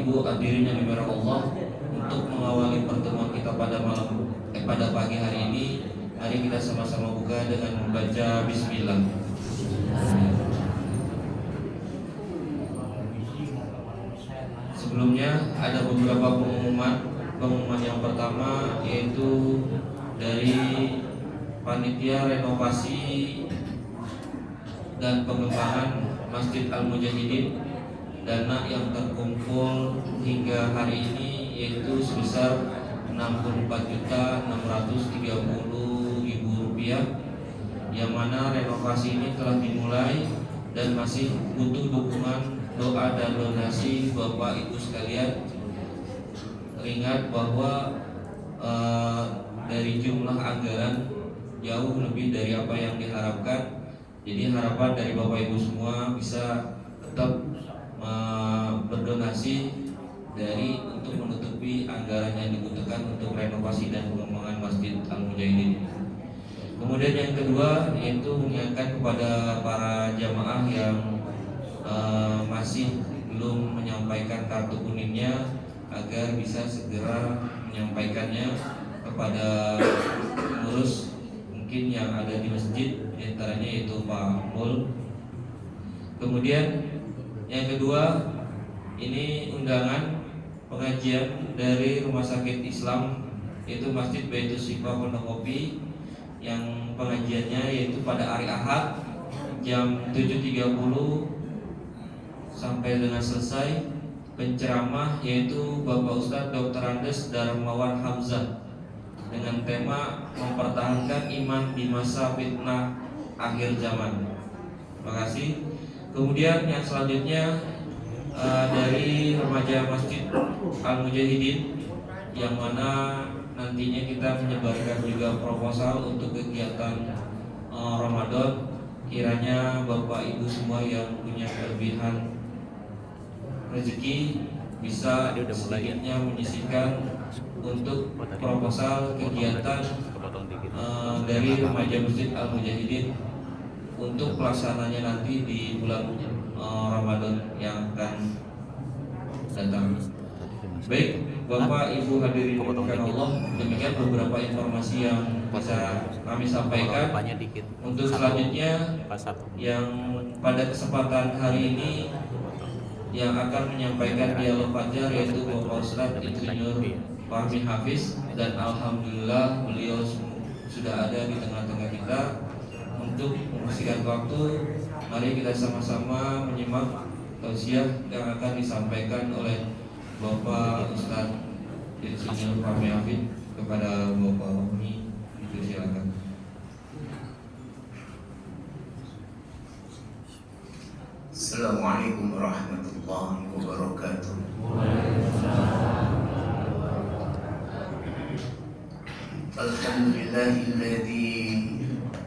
Ibu hadirin yang dimuliakan Allah, untuk mengawali pertemuan kita pada pagi hari ini, mari kita sama-sama buka dengan membaca Bismillah. Sebelumnya ada beberapa pengumuman yang pertama, yaitu dari panitia renovasi dan pengembangan Masjid Al-Mujahidin. Dana yang terkumpul hingga hari ini yaitu sebesar Rp64.630.000, yang mana renovasi ini telah dimulai dan masih butuh dukungan doa dan donasi Bapak Ibu sekalian. Ingat bahwa dari jumlah anggaran jauh lebih dari apa yang diharapkan. Jadi harapan dari Bapak Ibu semua bisa tetap berdonasi untuk menutupi anggaran yang dibutuhkan untuk renovasi dan pengembangan Masjid Al-Mujahidin. Kemudian yang kedua, yaitu mengingatkan kepada para jamaah yang masih belum menyampaikan kartu kuningnya agar bisa segera menyampaikannya kepada pengurus mungkin yang ada di masjid, diantaranya yaitu Pak Mul. Kemudian yang kedua, ini undangan pengajian dari Rumah Sakit Islam, yaitu Masjid Baitul Syifa Pondokopi, yang pengajiannya yaitu pada hari Ahad jam 7.30 sampai dengan selesai. Penceramah yaitu Bapak Ustadz Dr. Andes Darmawan Hamzah dengan tema mempertahankan iman di masa fitnah akhir zaman. Terima kasih. Kemudian yang selanjutnya dari remaja Masjid Al-Mujahidin, yang mana nantinya kita menyebarkan juga proposal untuk kegiatan Ramadan. Kiranya Bapak Ibu semua yang punya kelebihan rezeki bisa sedikitnya menyisihkan untuk proposal kegiatan dari remaja Masjid Al-Mujahidin untuk pelaksananya nanti di bulan Ramadan yang akan datang. Baik, Bapak Ibu hadirin dimuliakan Allah, demikian beberapa informasi yang bisa kami sampaikan. Untuk selanjutnya, yang pada kesempatan hari ini yang akan menyampaikan dialog fajar yaitu Bapak Ustadz Insinyur Fahmi Hafiz, dan alhamdulillah beliau sudah ada di tengah-tengah kita. Untuk membersihkan waktu, mari kita sama-sama menyimak tausiah yang akan disampaikan oleh Bapak Ustadz Insinyur Fahmi Hafiz kepada Bapak Fahmi. Silakan. Assalamualaikum warahmatullahi wabarakatuh. Alhamdulillahilladzi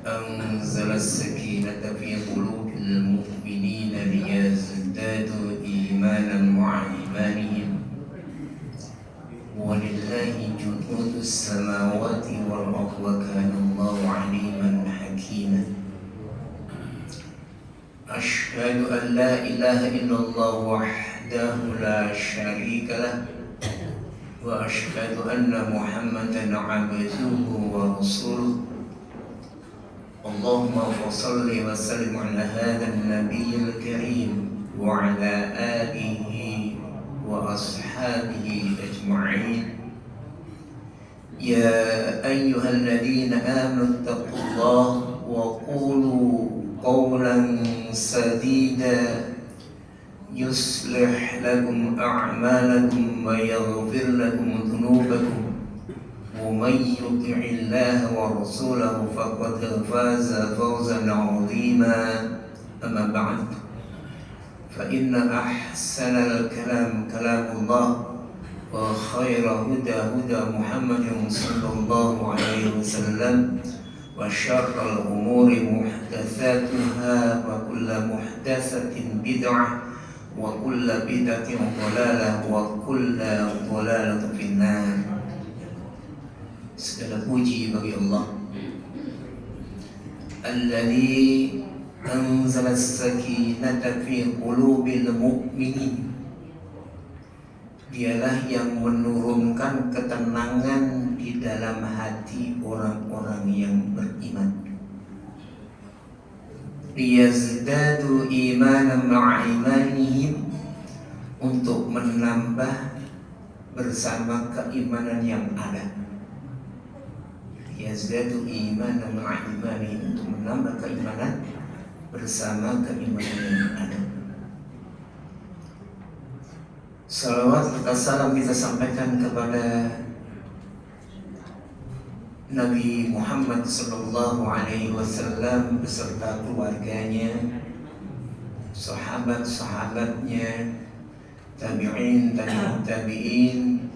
anzala as-sakinata fi qulubil mu'minina liyazdadu imanan ma'a imanihim. Walillahi junudus samawati wal ardi wa kana Allahu 'aliman hakiman. Asyhadu an la ilaha illallah wahdahu la syarika lah, wa asyhadu anna Muhammadan 'abduhu wa rasuluh. Allahumma shalli wa sallim ala hadzal nabiyil karim wa ala alihi wa ashabihi ajma'in. Ya ayyuhalladzina amanu taqullaha wa qulu qawlan sadida yuslih lakum a'malakum wa yaghfir lakum dhunubakum. ومن يطع الله ورسوله فقد فاز فوزا عظيما. أما بعد، فإن أحسن الكلام كلام الله، وخير هدى هدى محمد صلى الله عليه وسلم، وشر الأمور محدثاتها، وكل محدثة بدعة، وكل بدعة ضلالة، وكل ضلالة في النار. Segala puji bagi Allah alladzi anzala as-sakinata fi qulubil mu'minin, Dialah yang menurunkan ketenangan di dalam hati orang-orang yang beriman. Liyazdadu imanan ma'a imanihim, untuk menambah bersama keimanan yang ada. Liyazdadu imanan ma'a imanihim, untuk menambah keimanan bersama keimanan yang ada. Salawat serta salam kita sampaikan kepada Nabi Muhammad sallallahu alaihi wasallam beserta keluarganya, sahabat-sahabatnya, tabi'in, tabi'in,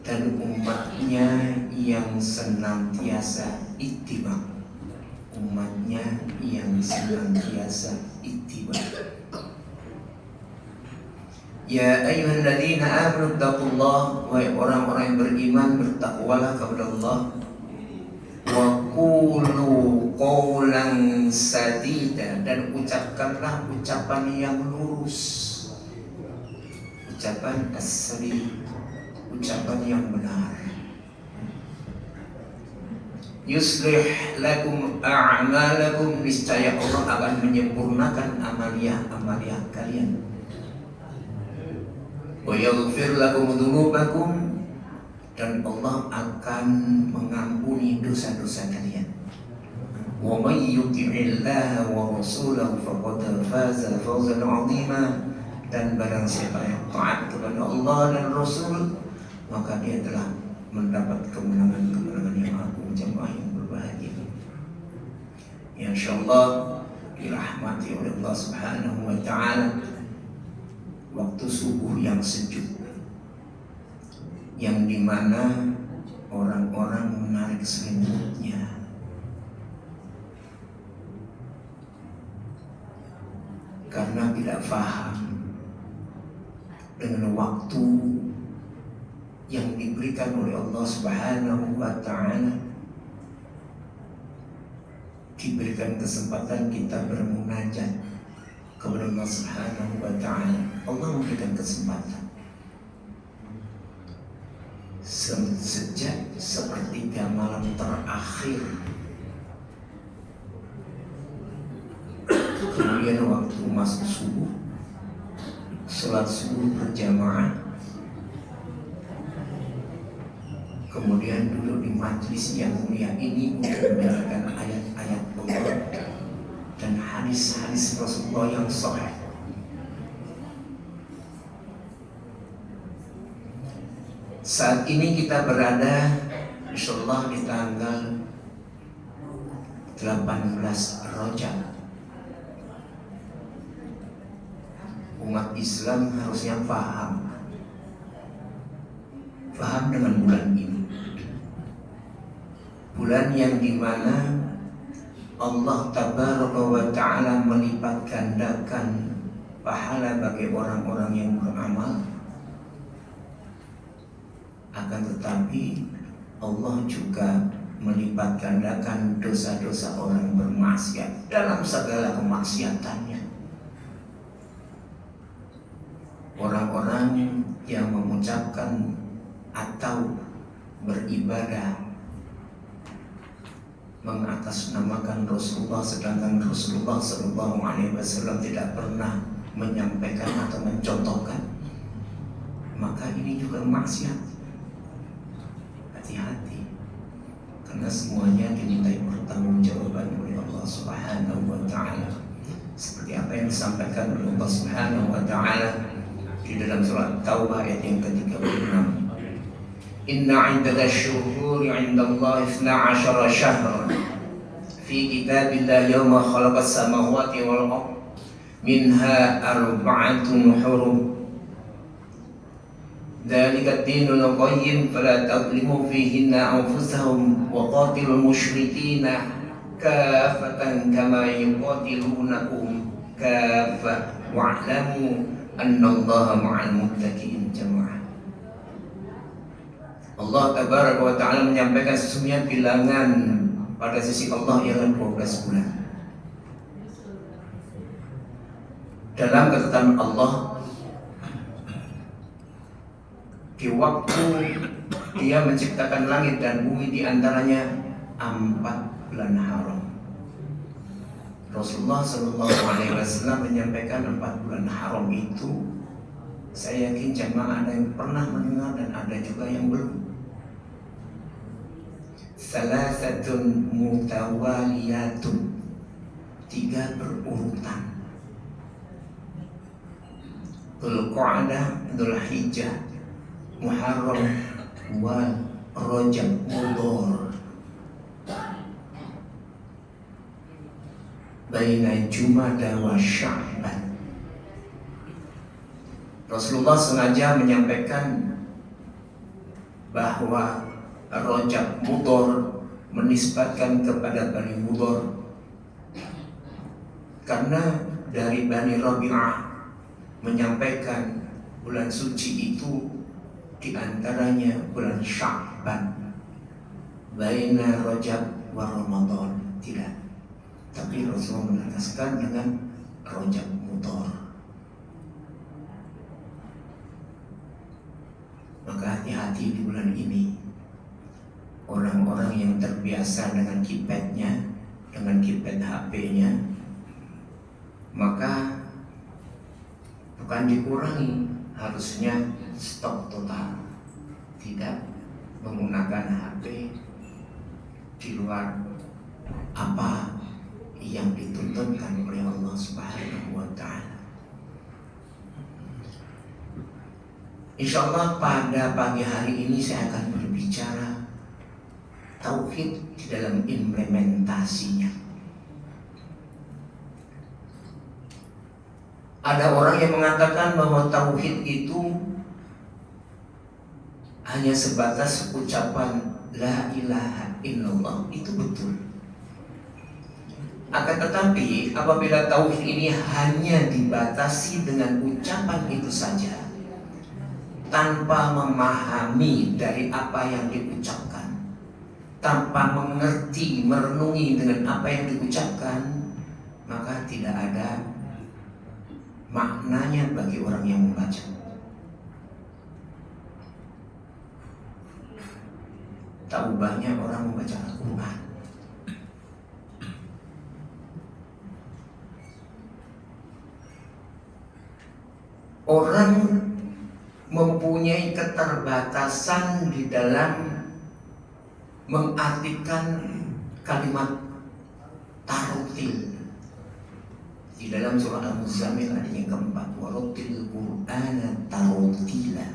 dan umatnya yang senantiasa ittiba. Umatnya yang senantiasa ittiba. Ya ayyuhalladzina amanu taqullah, wahai orang-orang yang beriman, bertakwalah kepada Allah. Wa qulu qawlan sadida, dan ucapkanlah ucapan yang lurus, ucapan as-sadid, ucapan yang benar. Yuslih lakum a'malakum, niscaya Allah akan menyempurnakan amaliyah kalian. Wa yaghfir lakum dzunubakum, dan Allah akan mengampuni dosa-dosa kalian. Wa may yuti'illaha wa rasulahu faqad faza fawzan 'azima, dan barang siapa yang taat kepada Allah dan Rasul, maka dia telah mendapat kemenangan yang agung, jemaah yang berbahagia. Insyaallah dirahmati oleh Allah Subhanahu wa taala, waktu subuh yang sejuk, yang dimana orang-orang menarik selimutnya, karena tidak paham dengan waktu yang diberikan oleh Allah Subhanahu wa taala. Diberikan kesempatan kita bermunajat kepada Allah Subhanahu wa taala. Allah memberikan kesempatan sejak sepertiga malam terakhir, kemudian waktu masuk subuh, sholat subuh berjamaah, kemudian duduk di majlis yang mulia ini untuk mendengarkan ayat-ayat Allah dan hadis-hadis Rasulullah yang sahih. Saat ini kita berada insyaallah di tanggal 18 Rajab. Umat Islam harusnya paham dengan bulan ini, bulan yang dimana Allah Tabaraka wa Ta'ala melipat gandakan pahala bagi orang-orang yang beramal. Akan tetapi Allah juga melipat gandakan dosa-dosa orang bermaksiat dalam segala kemaksiatannya. Orang-orang yang mengucapkan atau beribadah mengatasnamakan Rasulullah, sedangkan Rasulullah Sallallahu Alaihi Wasallam tidak pernah menyampaikan atau mencontohkan, maka ini juga maksiat. Hati-hati, karena semuanya dimintai pertanggungjawaban oleh Allah Subhanahu wa Ta'ala, seperti apa yang disampaikan oleh Allah Subhanahu wa Ta'ala di dalam surat Taubah ayat yang ke-36. Inna 'iddatash syuhuri 'indallahi 12 syahran fi kitabillah yawma khalaqas samawati wal ardh minha arba'atun hurum dzalika ad-dinul qayyim fala tadhlimu fihinna anfusahum wa qatilul musyrikina kafatan kama yuqatilunakum kafah wa'lamu annallaha ma'al muttaqin. Jemaah, Allah Tabaraka wa Ta'ala menyampaikan sesungguhnya bilangan pada sisi Allah ialah 12 bulan. Dalam ketetapan Allah di waktu dia menciptakan langit dan bumi, di antaranya 4 bulan haram. Rasulullah SAW menyampaikan 4 bulan haram itu. Saya yakin jamaah ada yang pernah mendengar dan ada juga yang belum. Salasatun mutawaliyatun, 3 berurutan. Dzulqa'dah, Dzulhijjah, Muharram, wal Rajab, Mudhar. Baina Jumada wa Sya'ban. Rasulullah sengaja menyampaikan bahwa Rajab, Mudhar menisbatkan kepada Bani Mudhar karena dari Bani Rabi'ah menyampaikan bulan suci itu diantaranya bulan Sya'ban, baina Rajab wa Ramadan. Tidak, tapi Rasulullah menegaskan dengan Rajab, Mudhar. Maka hati-hati di bulan ini. Orang-orang yang terbiasa dengan keypadnya, dengan keypad HP-nya, maka bukan dikurangi, harusnya stop total, tidak menggunakan HP di luar apa yang dituntunkan oleh Allah Subhanahu wa Ta'ala. Insya Allah pada pagi hari ini saya akan berbicara tauhid di dalam implementasinya. Ada orang yang mengatakan bahwa tauhid itu hanya sebatas ucapan la ilaha illallah. Itu betul. Akan tetapi apabila tauhid ini hanya dibatasi dengan ucapan itu saja, tanpa memahami dari apa yang diucapkan, tanpa mengerti, merenungi dengan apa yang diucapkan, maka tidak ada maknanya bagi orang yang membaca. Tahu banyak orang membaca Al-Quran, orang mempunyai keterbatasan di dalam mengartikan kalimat tarutil. Di dalam surah Al-Muzammil ayat yang keempat, warattil Qur'ana tartila.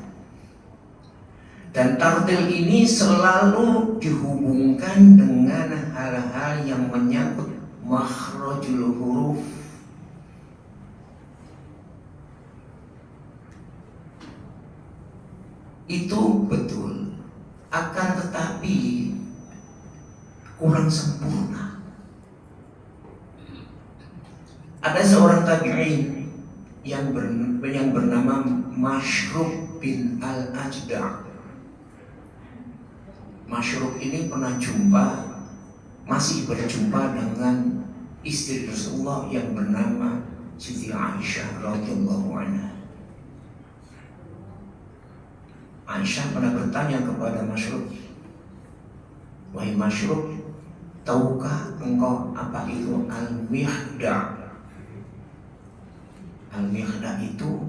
Dan tartil ini selalu dihubungkan dengan hal-hal yang menyangkut makhrajul huruf. Itu betul, akan tetapi kurang sempurna. Ada seorang tabi'in yang bernama Mashruk bin Al-Ajda'. Mashruk ini pernah masih berjumpa dengan istri Rasulullah yang bernama Siti Aisyah radhiyallahu anha. Aisyah pernah bertanya kepada Mashruk, wahai Mashruk, tahukah engkau apa itu al-mihda'? Al-mihda' itu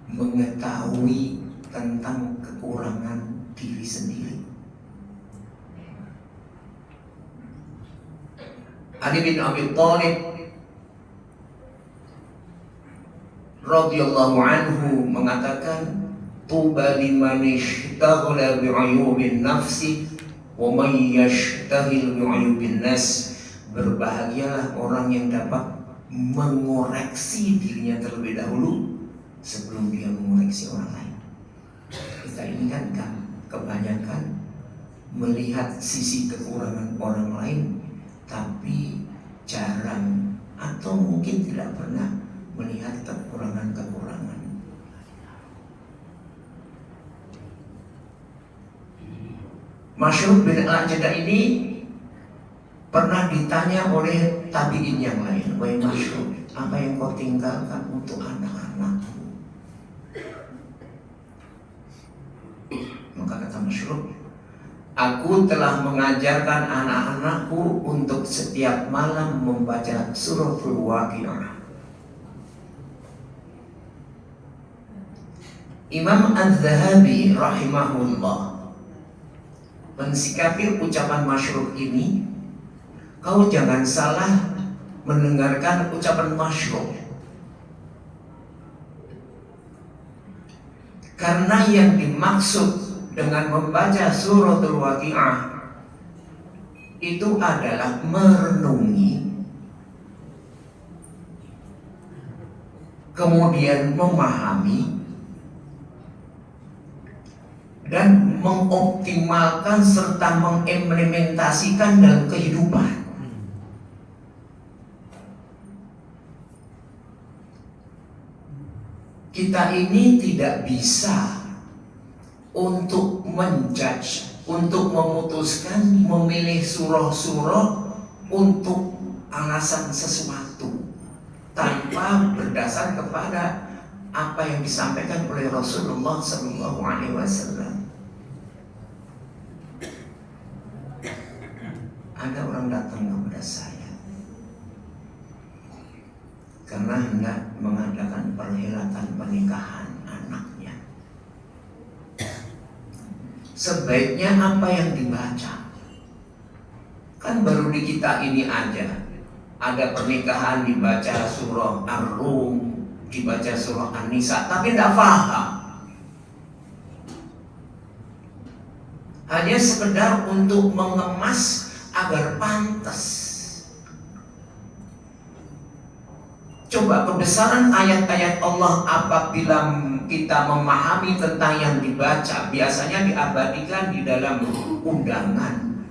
mengetahui tentang kekurangan diri sendiri. Ali bin Abi Thalib radhiyallahu anhu mengatakan, tuba liman ishtaghala bi'uyubin nafsi wa man yashtahil bi'uyubin nas. Berbahagialah orang yang dapat mengoreksi dirinya terlebih dahulu sebelum dia mengoreksi orang lain. Kita ini kan kebanyakan melihat sisi kekurangan orang lain, tapi jarang atau mungkin tidak pernah melihat kekurangan-kekurangan. Mashruk bin Al-Ajda' ini pernah ditanya oleh tabi'in yang lain, wahai Mashruk, apa yang kau tinggalkan untuk anak-anakmu? masyrub, aku telah mengajarkan anak-anakku untuk setiap malam membaca suratul Waqiah. Imam Az-Zahabi rahimahullah mensikapi ucapan masyrub ini, kau jangan salah mendengarkan ucapan masyrub. Karena yang dimaksud dengan membaca suratul Waqiah itu adalah merenungi, kemudian memahami dan mengoptimalkan serta mengimplementasikan dalam kehidupan. Kita ini tidak bisa untuk menjudge, untuk memutuskan, memilih surah-surah untuk alasan sesuatu tanpa berdasar kepada apa yang disampaikan oleh Rasulullah SAW. Ada orang datang kepada saya karena hendak mengadakan perhelatan pernikahan anaknya. Sebaiknya apa yang dibaca? Kan baru di kita ini aja ada pernikahan dibaca surah Ar-Rum, dibaca surah An-Nisa, tapi tidak paham. Hanya sekedar untuk mengemas agar pantas. Coba kebesaran ayat-ayat Allah apabila kita memahami tentang yang dibaca, biasanya diabadikan di dalam undangan.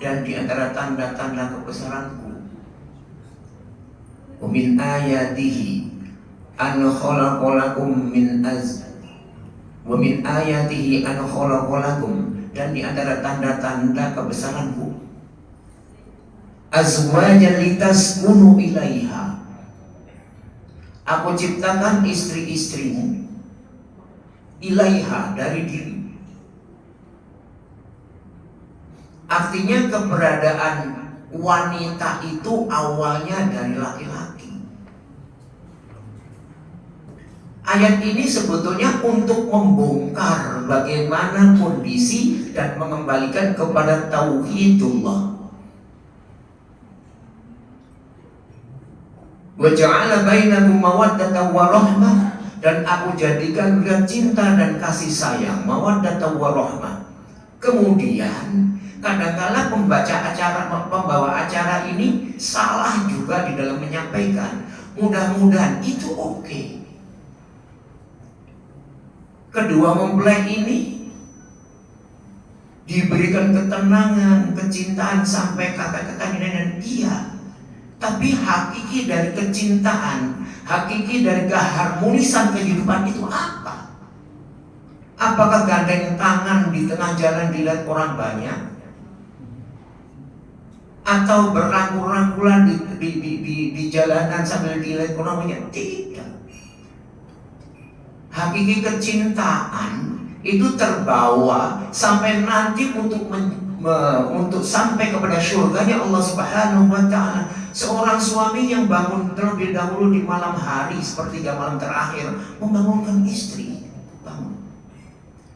Dan di antara tanda-tanda kebesaranku, wa min ayatihi an khalaqalakum min wa min ayatihi an khalaqalakum, dan di antara tanda-tanda kebesaranku, azwajan litaskunu ilaiha, aku ciptakan istri-istrimu, ilaiha, dari diri. Artinya keberadaan wanita itu awalnya dari laki-laki. Ayat ini sebetulnya untuk membongkar bagaimana kondisi dan mengembalikan kepada tauhidullah. Wa ja'ala bainakum mawaddatan wa rahmah, dan aku jadikan kalian cinta dan kasih sayang, mawaddatan wa rahmah. Kemudian kadang-kala pembawa acara ini salah juga di dalam menyampaikan. Mudah-mudahan itu oke. Kedua mempelai ini diberikan ketenangan, kecintaan sampai kata-kata dan iya. Tapi hakiki dari kecintaan, hakiki dari keharmonisan kehidupan itu apa? Apakah gandeng tangan di tengah jalan dilihat orang banyak? Atau berangkul-rangkulan di jalanan sambil dilihat orang banyak? Tidak. Hakiki kecintaan itu terbawa sampai nanti untuk sampai kepada surganya Allah Subhanahu wa Ta'ala. Seorang suami yang bangun terlebih dahulu di malam hari, sepertiga malam terakhir, membangunkan istri. Bangun.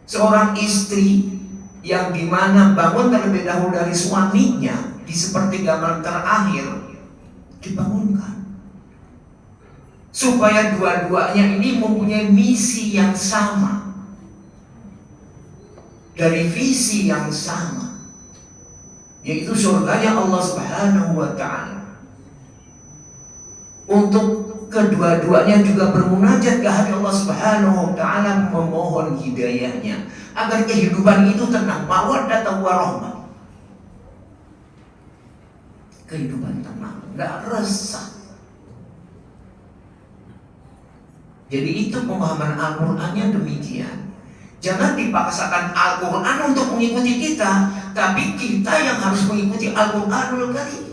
Seorang istri yang dimana bangun terlebih dahulu dari suaminya di sepertiga malam terakhir, dibangunkan. Supaya dua-duanya ini mempunyai misi yang sama, dari visi yang sama, yaitu surganya Allah Subhanahu wa Ta'ala. Untuk kedua-duanya juga bermunajat ke hati Allah Subhanahu wa Ta'ala, memohon hidayahnya agar kehidupan itu tenang, mawaddah wa rahmah. Kehidupan tenang, enggak resah. Jadi itu pemahaman Al-Qur'annya demikian. Jangan dipaksakan Al-Quran untuk mengikuti kita, tapi kita yang harus mengikuti Al-Quranul Karim.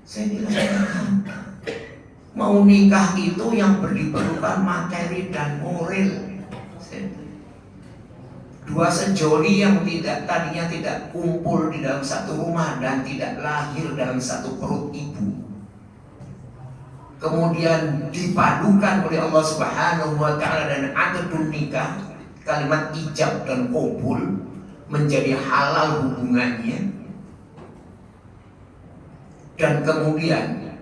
Saya bilang, mau nikah itu yang diperlukan materi dan moral. Dua sejoli yang tadinya tidak kumpul di dalam satu rumah dan tidak lahir dalam satu perut ibu, kemudian dipadukan oleh Allah Subhanahu wa taala dan akadun nikah, kalimat ijab dan qabul menjadi halal hubungannya, dan kemudian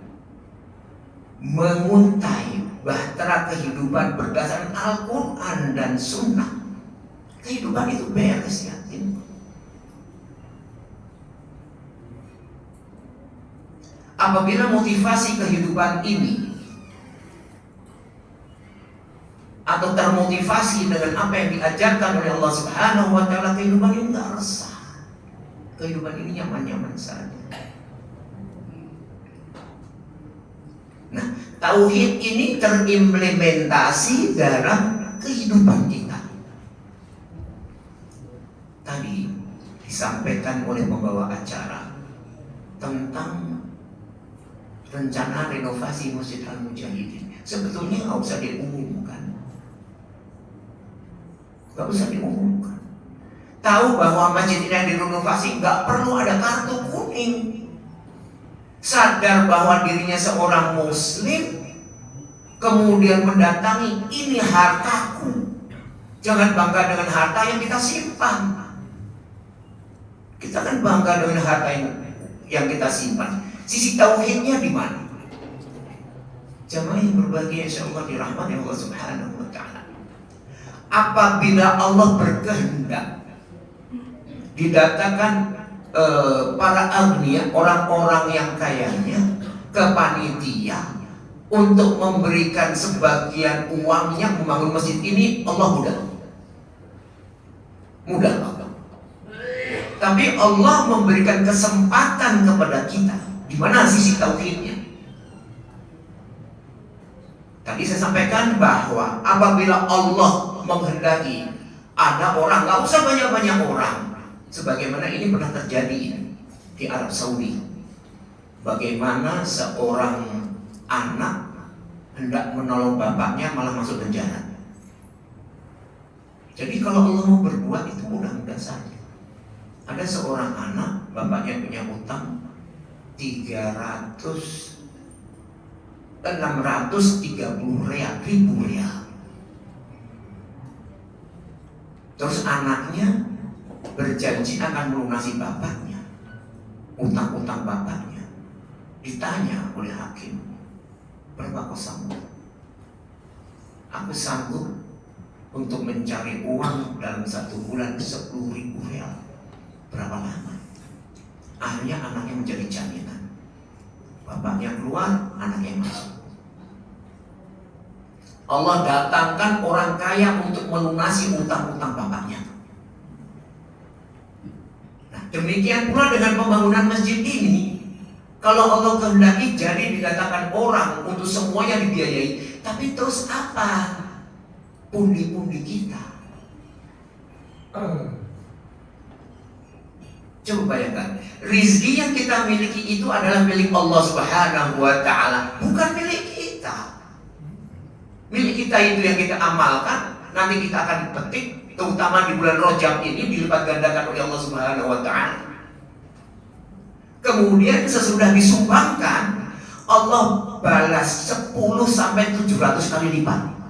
menguntai bahtera kehidupan berdasarkan Al-Quran dan Sunnah. Kehidupan itu beres, yakin. Apabila motivasi kehidupan ini atau termotivasi dengan apa yang diajarkan oleh Allah Subhanahu wa taala, kehidupan ini enggak resah. Kehidupan ini nyaman-nyaman saja. Nah, tauhid ini terimplementasi dalam kehidupan kita. Tadi disampaikan oleh pembawa acara tentang rencana renovasi Masjid Al-Mujahidin. Sebetulnya nggak usah diumumkan, nggak usah diumumkan. Tahu bahwa masjid ini yang direnovasi nggak perlu ada kartu kuning. Sadar bahwa dirinya seorang Muslim, kemudian mendatangi, ini hartaku. Jangan bangga dengan harta yang kita simpan. Kita kan bangga dengan harta yang kita simpan. Sisi tauhidnya di mana? Jamaah yang berbahagia, insyaallah dirahmati Allah Subhanahu wa taala. Apabila Allah berkehendak, didatangkan para agniya, orang-orang yang kayanya ke panitia untuk memberikan sebagian uangnya membangun masjid ini, Allah mudah. Tapi Allah memberikan kesempatan kepada kita. Di mana sisi tauhidnya? Tadi saya sampaikan bahwa apabila Allah menghendaki ada orang, nggak usah banyak-banyak orang, sebagaimana ini pernah terjadi di Arab Saudi. Bagaimana seorang anak hendak menolong bapaknya malah masuk penjara. Jadi kalau Allah mau berbuat itu mudah-mudah saja. Ada seorang anak, bapaknya punya utang 630 ribu real. Terus anaknya berjanji akan melunasi bapaknya, utang-utang bapaknya. Ditanya oleh hakim, berapa kau sanggup? Aku sanggup untuk mencari uang dalam 1 bulan 10.000 real. Berapa lama? Akhirnya anaknya menjadi jaminan. Bapaknya keluar, anaknya masuk. Allah datangkan orang kaya untuk melunasi utang-utang bapaknya. Nah, demikian pula dengan pembangunan masjid ini. Kalau Allah kehendaki jadi didatangkan orang untuk semuanya dibiayai. Tapi terus apa? Pundi-pundi kita. Coba bayangkan, rizki yang kita miliki itu adalah milik Allah Subhanahu wa ta'ala, bukan milik kita. Milik kita itu yang kita amalkan, nanti kita akan petik, terutama di bulan Rajab ini dilipat gandakan oleh Allah Subhanahu wa ta'ala. Kemudian sesudah disumbangkan, Allah balas 10 sampai 700 kali lipat.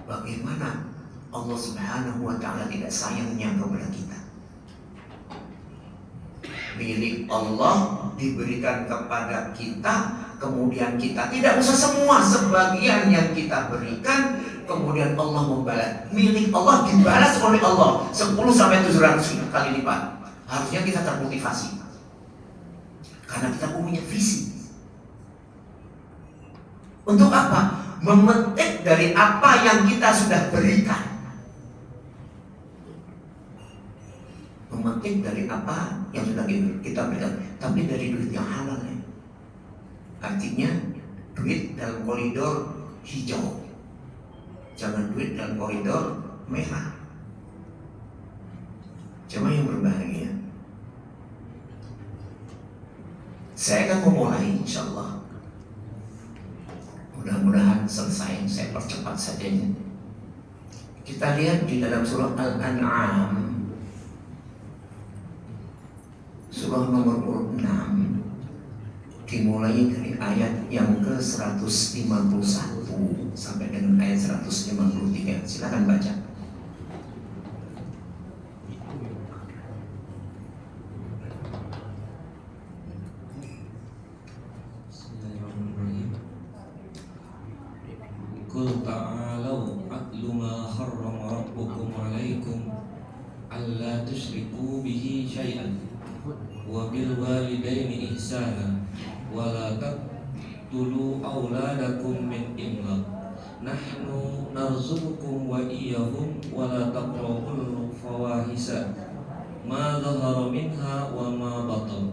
Bagaimana Allah Subhanahu wa ta'ala tidak sayangnya kepada kita? Milik Allah diberikan kepada kita, kemudian kita tidak usah semua, sebagian yang kita berikan, kemudian Allah membalas. Milik Allah dibalas oleh Allah 10 sampai 700 kali lipat. Harusnya kita termotivasi karena kita punya visi. Untuk apa? Memetik dari apa yang kita sudah berikan. Memetik dari apa yang sudah kita berikan, tapi dari duit yang halal ya. Artinya duit dalam koridor hijau, jangan duit dalam koridor merah. Jemaah yang berbahagia, saya akan memulai insyaallah. Mudah-mudahan selesai, saya percepat saja ini. Kita lihat di dalam surah Al-An'am, surah nomor 6, dimulai dari ayat yang ke-151 sampai dengan ayat 153. Silakan baca. Qul ta'alau atlu ma harrama rabbukum 'alaikum alla tusyriku bihi syai'an wa bil walidaini ihsana wa la taqtulu auladakum min imlaq nahnu narzuqukum wa iyyahum wa la taqrabul fawahisa ma dhahara minha wa ma batan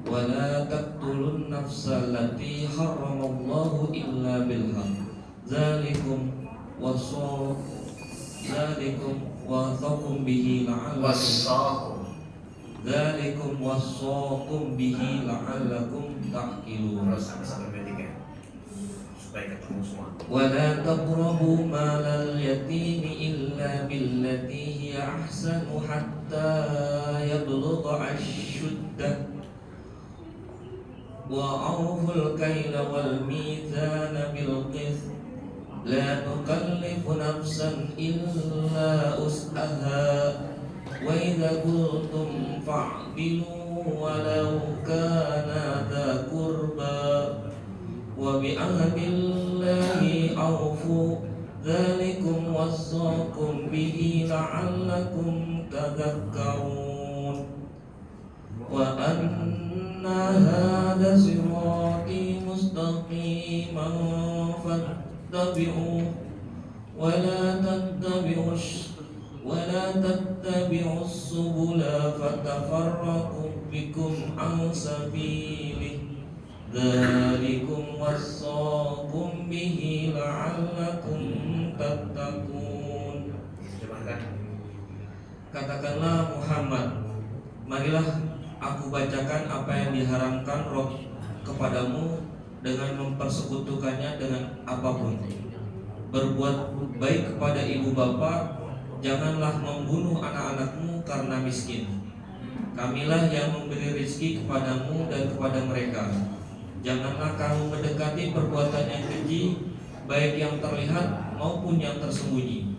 wa la taqtulun nafsa allati harramallahu illa bil haqq Zalikum wasaqum bihi la'allakum ta'qilun. Wa la taqrabu malal yatimi illa billati hiya ahsanu hatta yablugha ashuddah wa awful kayla wal mizana bil qist La nukallifu nafsan illa us'aha Wa idha qultum fa'dilu walau kana dha qurba Wa bi'ahdillahi awfu Dhalikum wassakum bihi la'allakum tadhakkarun Wa anna hadha sirati mustaqiman fattabi'uh wa la tattabi'us subula fatafarraqu bikum an sabilih Dzalikum wassaqum bihi la'allakum tattaqun. Katakanlah Muhammad, marilah aku bacakan apa yang diharamkan Roh kepadamu dengan mempersekutukannya dengan apapun. Berbuat baik kepada ibu bapa, janganlah membunuh anak-anakmu karena miskin. Kamilah yang memberi rezeki kepadamu dan kepada mereka. Janganlah kamu mendekati perbuatan yang keji, baik yang terlihat maupun yang tersembunyi.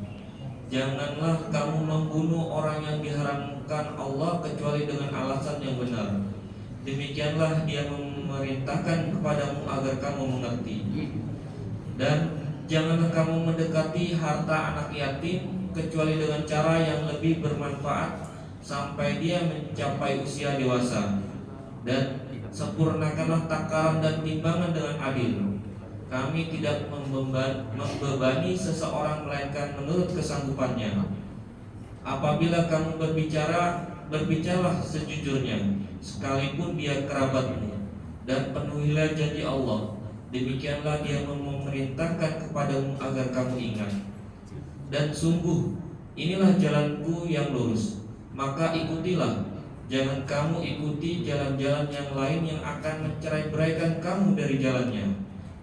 Janganlah kamu membunuh orang yang diharamkan Allah kecuali dengan alasan yang benar. Demikianlah Dia memerintahkan kepadamu agar kamu mengerti. Dan janganlah kamu mendekati harta anak yatim kecuali dengan cara yang lebih bermanfaat sampai dia mencapai usia dewasa. Dan sempurnakanlah takaran dan timbangan dengan adil. Kami tidak membebani seseorang melainkan menurut kesanggupannya. Apabila kamu berbicara, berbicaralah sejujurnya, sekalipun dia kerabatmu, dan penuhilah janji Allah. Demikianlah Dia memerintahkan kepadamu agar kamu ingat. Dan sungguh, inilah jalanku yang lurus, maka ikutilah. Jangan kamu ikuti jalan-jalan yang lain yang akan mencerai-beraikan kamu dari jalannya.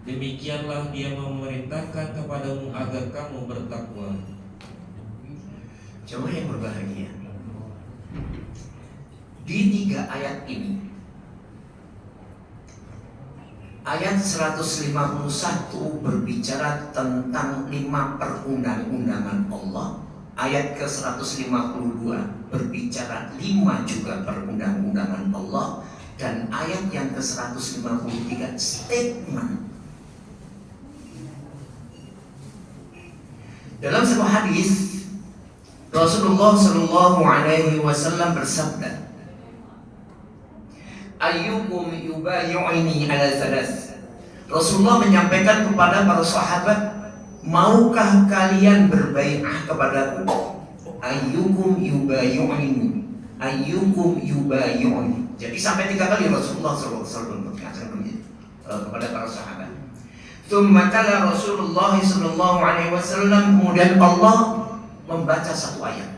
Demikianlah Dia memerintahkan kepadamu agar kamu bertakwa. Jemaah yang berbahagia, di 3 ayat ini, ayat 151 berbicara tentang 5 perundang-undangan Allah. Ayat ke-152 berbicara 5 juga perundang-undangan Allah. Dan ayat yang ke-153 statement. Dalam sebuah hadis, Rasulullah Shallallahu Alaihi Wasallam bersabda, Ayyukum yubayi'ini ala thalas. Rasulullah menyampaikan kepada para sahabat, maukah kalian berbai'ah kepadaku? Ayyukum yubayi'ini, ayyukum yubayi'ini. Jadi sampai 3 kali Rasulullah SAW mengatakan kepada para sahabat. Tsumma tala Rasulullah sallallahu alaihi wasallam, kemudian Allah membaca satu ayat.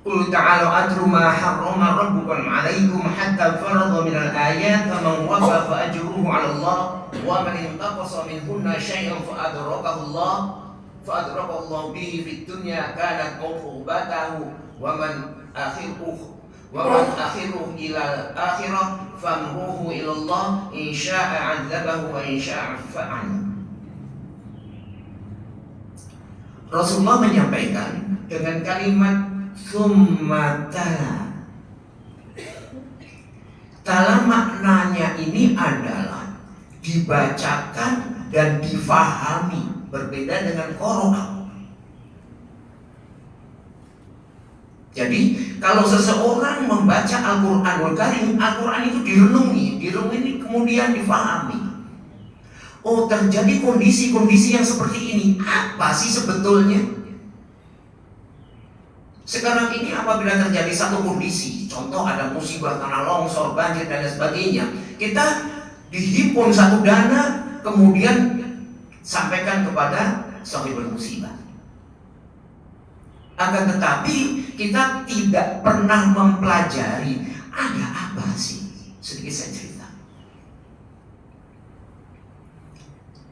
Qul ta'alu atlu ma harrama rabbukum 'alaikum hatta farada min al-ayat faman wafa fa ajruhu 'ala Allah wa man intaqasa minhunna syai'an fa adrakahu Allah fa'adrakallahu bihi fid dunya kanat uqubatahu wa man akhiruhu ila akhirah famruhu ila Allah in sya'a 'adzabahu wa in sya'a fa'an. Rasulullah menyampaikan dengan kalimat summa tala. Tala maknanya ini adalah dibacakan dan difahami, berbeda dengan qiraah. Jadi kalau seseorang membaca Al-Qur'anul Karim, Al-Qur'an itu direnungi kemudian difahami. Oh, terjadi kondisi-kondisi yang seperti ini. Apa sih sebetulnya? Sekarang ini apabila terjadi satu kondisi, contoh ada musibah, tanah longsor, banjir dan lain sebagainya, kita dihimpun satu dana, kemudian sampaikan kepada sahibul musibah. Akan tetapi kita tidak pernah mempelajari ada apa sih. Sedikit saya cerita.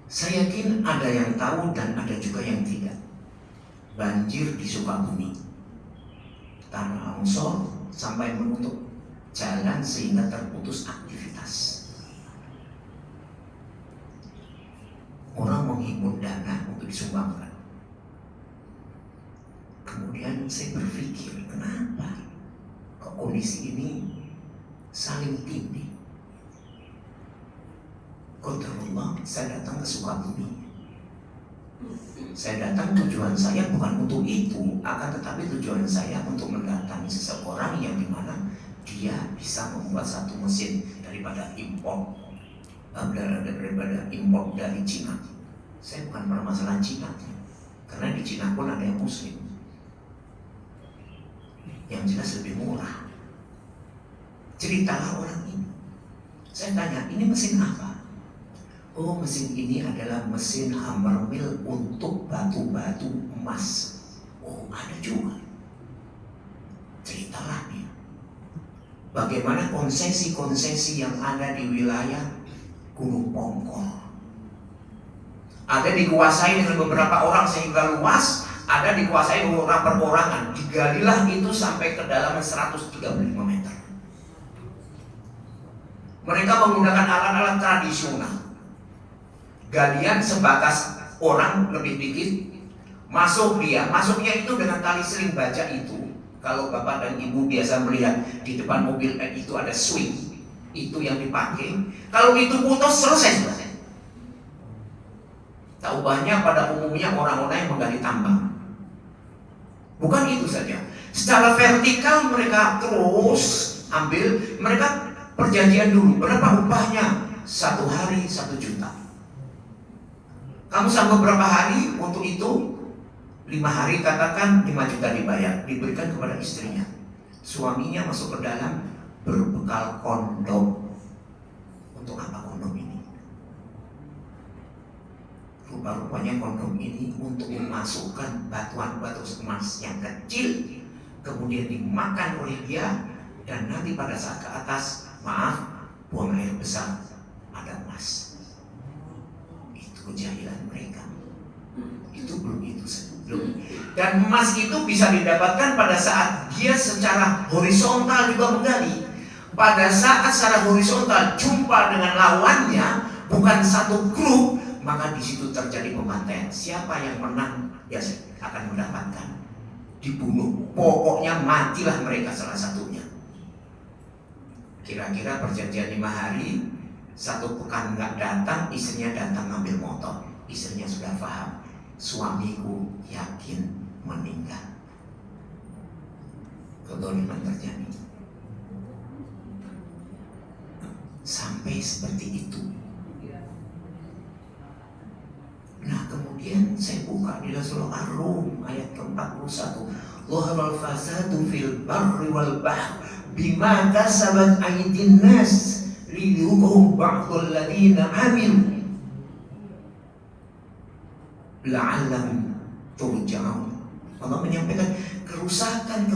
Saya yakin ada yang tahu dan ada juga yang tidak. Banjir di Sukabumi, tanah longsor sampai menutup jalan sehingga terputus aktivitas. Orang menghimpun dana untuk disumbangkan. Kemudian saya berpikir, kenapa kok kondisi ini saling tindih? Qadarullah, saya datang ke Sukabumi. Saya datang tujuan saya bukan untuk itu, akan tetapi tujuan saya untuk mendatangi seseorang yang dimana dia bisa membuat satu mesin daripada impor dari Cina. Saya bukan permasalahan Cina, karena di Cina pun ada yang Muslim, yang jelas lebih murah. Ceritalah orang ini. Saya tanya, ini mesin apa? Oh, mesin ini adalah mesin hammer mill untuk batu-batu emas. Oh, ada juga. Ceritalah dia. Bagaimana konsesi-konsesi yang ada di wilayah Gunung Pongkor. Ada dikuasai dengan beberapa orang sehingga luas, ada dikuasai beberapa perorangan. Digalilah itu sampai kedalaman 135 meter. Mereka menggunakan alat-alat tradisional. Galian sebatas orang lebih dikit, masuknya itu dengan tali seling baja itu. Kalau bapak dan ibu biasa melihat di depan mobil itu ada swing, itu yang dipakai. Kalau itu putus, selesai sebenarnya. Tak ubahnya pada umumnya orang-orang yang menggali tambang. Bukan itu saja, secara vertikal mereka terus ambil. Mereka perjanjian dulu, berapa upahnya? 1 hari 1 juta. Kamu sanggup berapa hari untuk itu? 5 hari katakan 5 juta dibayar, diberikan kepada istrinya. Suaminya masuk ke dalam berbekal kondom. Untuk apa kondom ini? Rupa-rupanya kondom ini untuk memasukkan batuan-batu emas yang kecil, kemudian dimakan oleh dia, dan nanti pada saat ke atas, maaf, buang air besar, ada emas. Kejahilan mereka itu belum. Dan emas itu bisa didapatkan pada saat dia secara horizontal juga menggali. Pada saat secara horizontal jumpa dengan lawannya, bukan satu grup, maka di situ terjadi pembantaian. Siapa yang menang ya akan mendapatkan dibunuh. Pokoknya matilah mereka salah satunya. Kira-kira perjanjian 5 hari, 1 pekan nggak datang, istrinya datang ngambil motor. Istrinya sudah paham, suamiku yakin meninggal. Kezaliman terjadi. Sampai seperti itu. Nah, kemudian saya buka di surah Ar-Rum ayat ke-41. Dhaharal fasadu fil barri wal bahr bima kasabat aydin nas liyuqhum ba'dul ladina amilu la'allahum turja'un. Allah menyampaikan kerusakan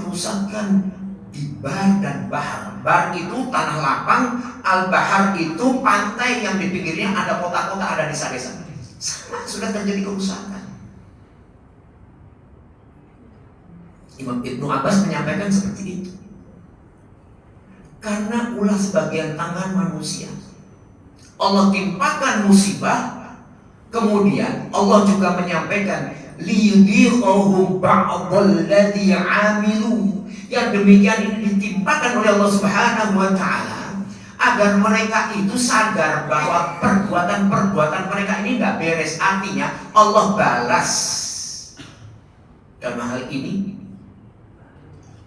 di bar dan bahar. Bar itu tanah lapang, al-bahar itu pantai yang di pinggirnya ada kota-kota, ada desa-desa. Sama sudah terjadi kerusakan. Imam Ibnu Abbas menyampaikan seperti itu. Karena ulah sebagian tangan manusia. Allah timpakan musibah, kemudian Allah juga menyampaikan liyudhiqahum ba'dal ladzi 'amilu. Yang demikian ini ditimpakan oleh Allah Subhanahu wa taala agar mereka itu sadar bahwa perbuatan-perbuatan mereka ini enggak beres. Artinya Allah balas dalam hal ini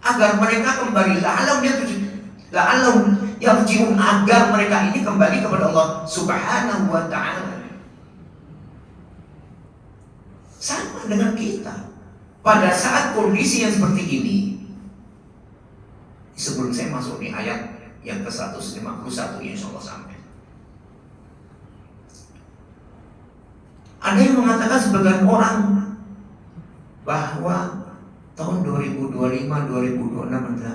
agar mereka kembali la'allahum yarji'un, agar mereka ini kembali kepada Allah Subhanahu wa taala. Sama dengan kita pada saat kondisi yang seperti ini. Sebelum saya masuk di ayat yang ke-151 insyaallah sampai. Ada yang mengatakan sebagian orang bahwa tahun 2025-2026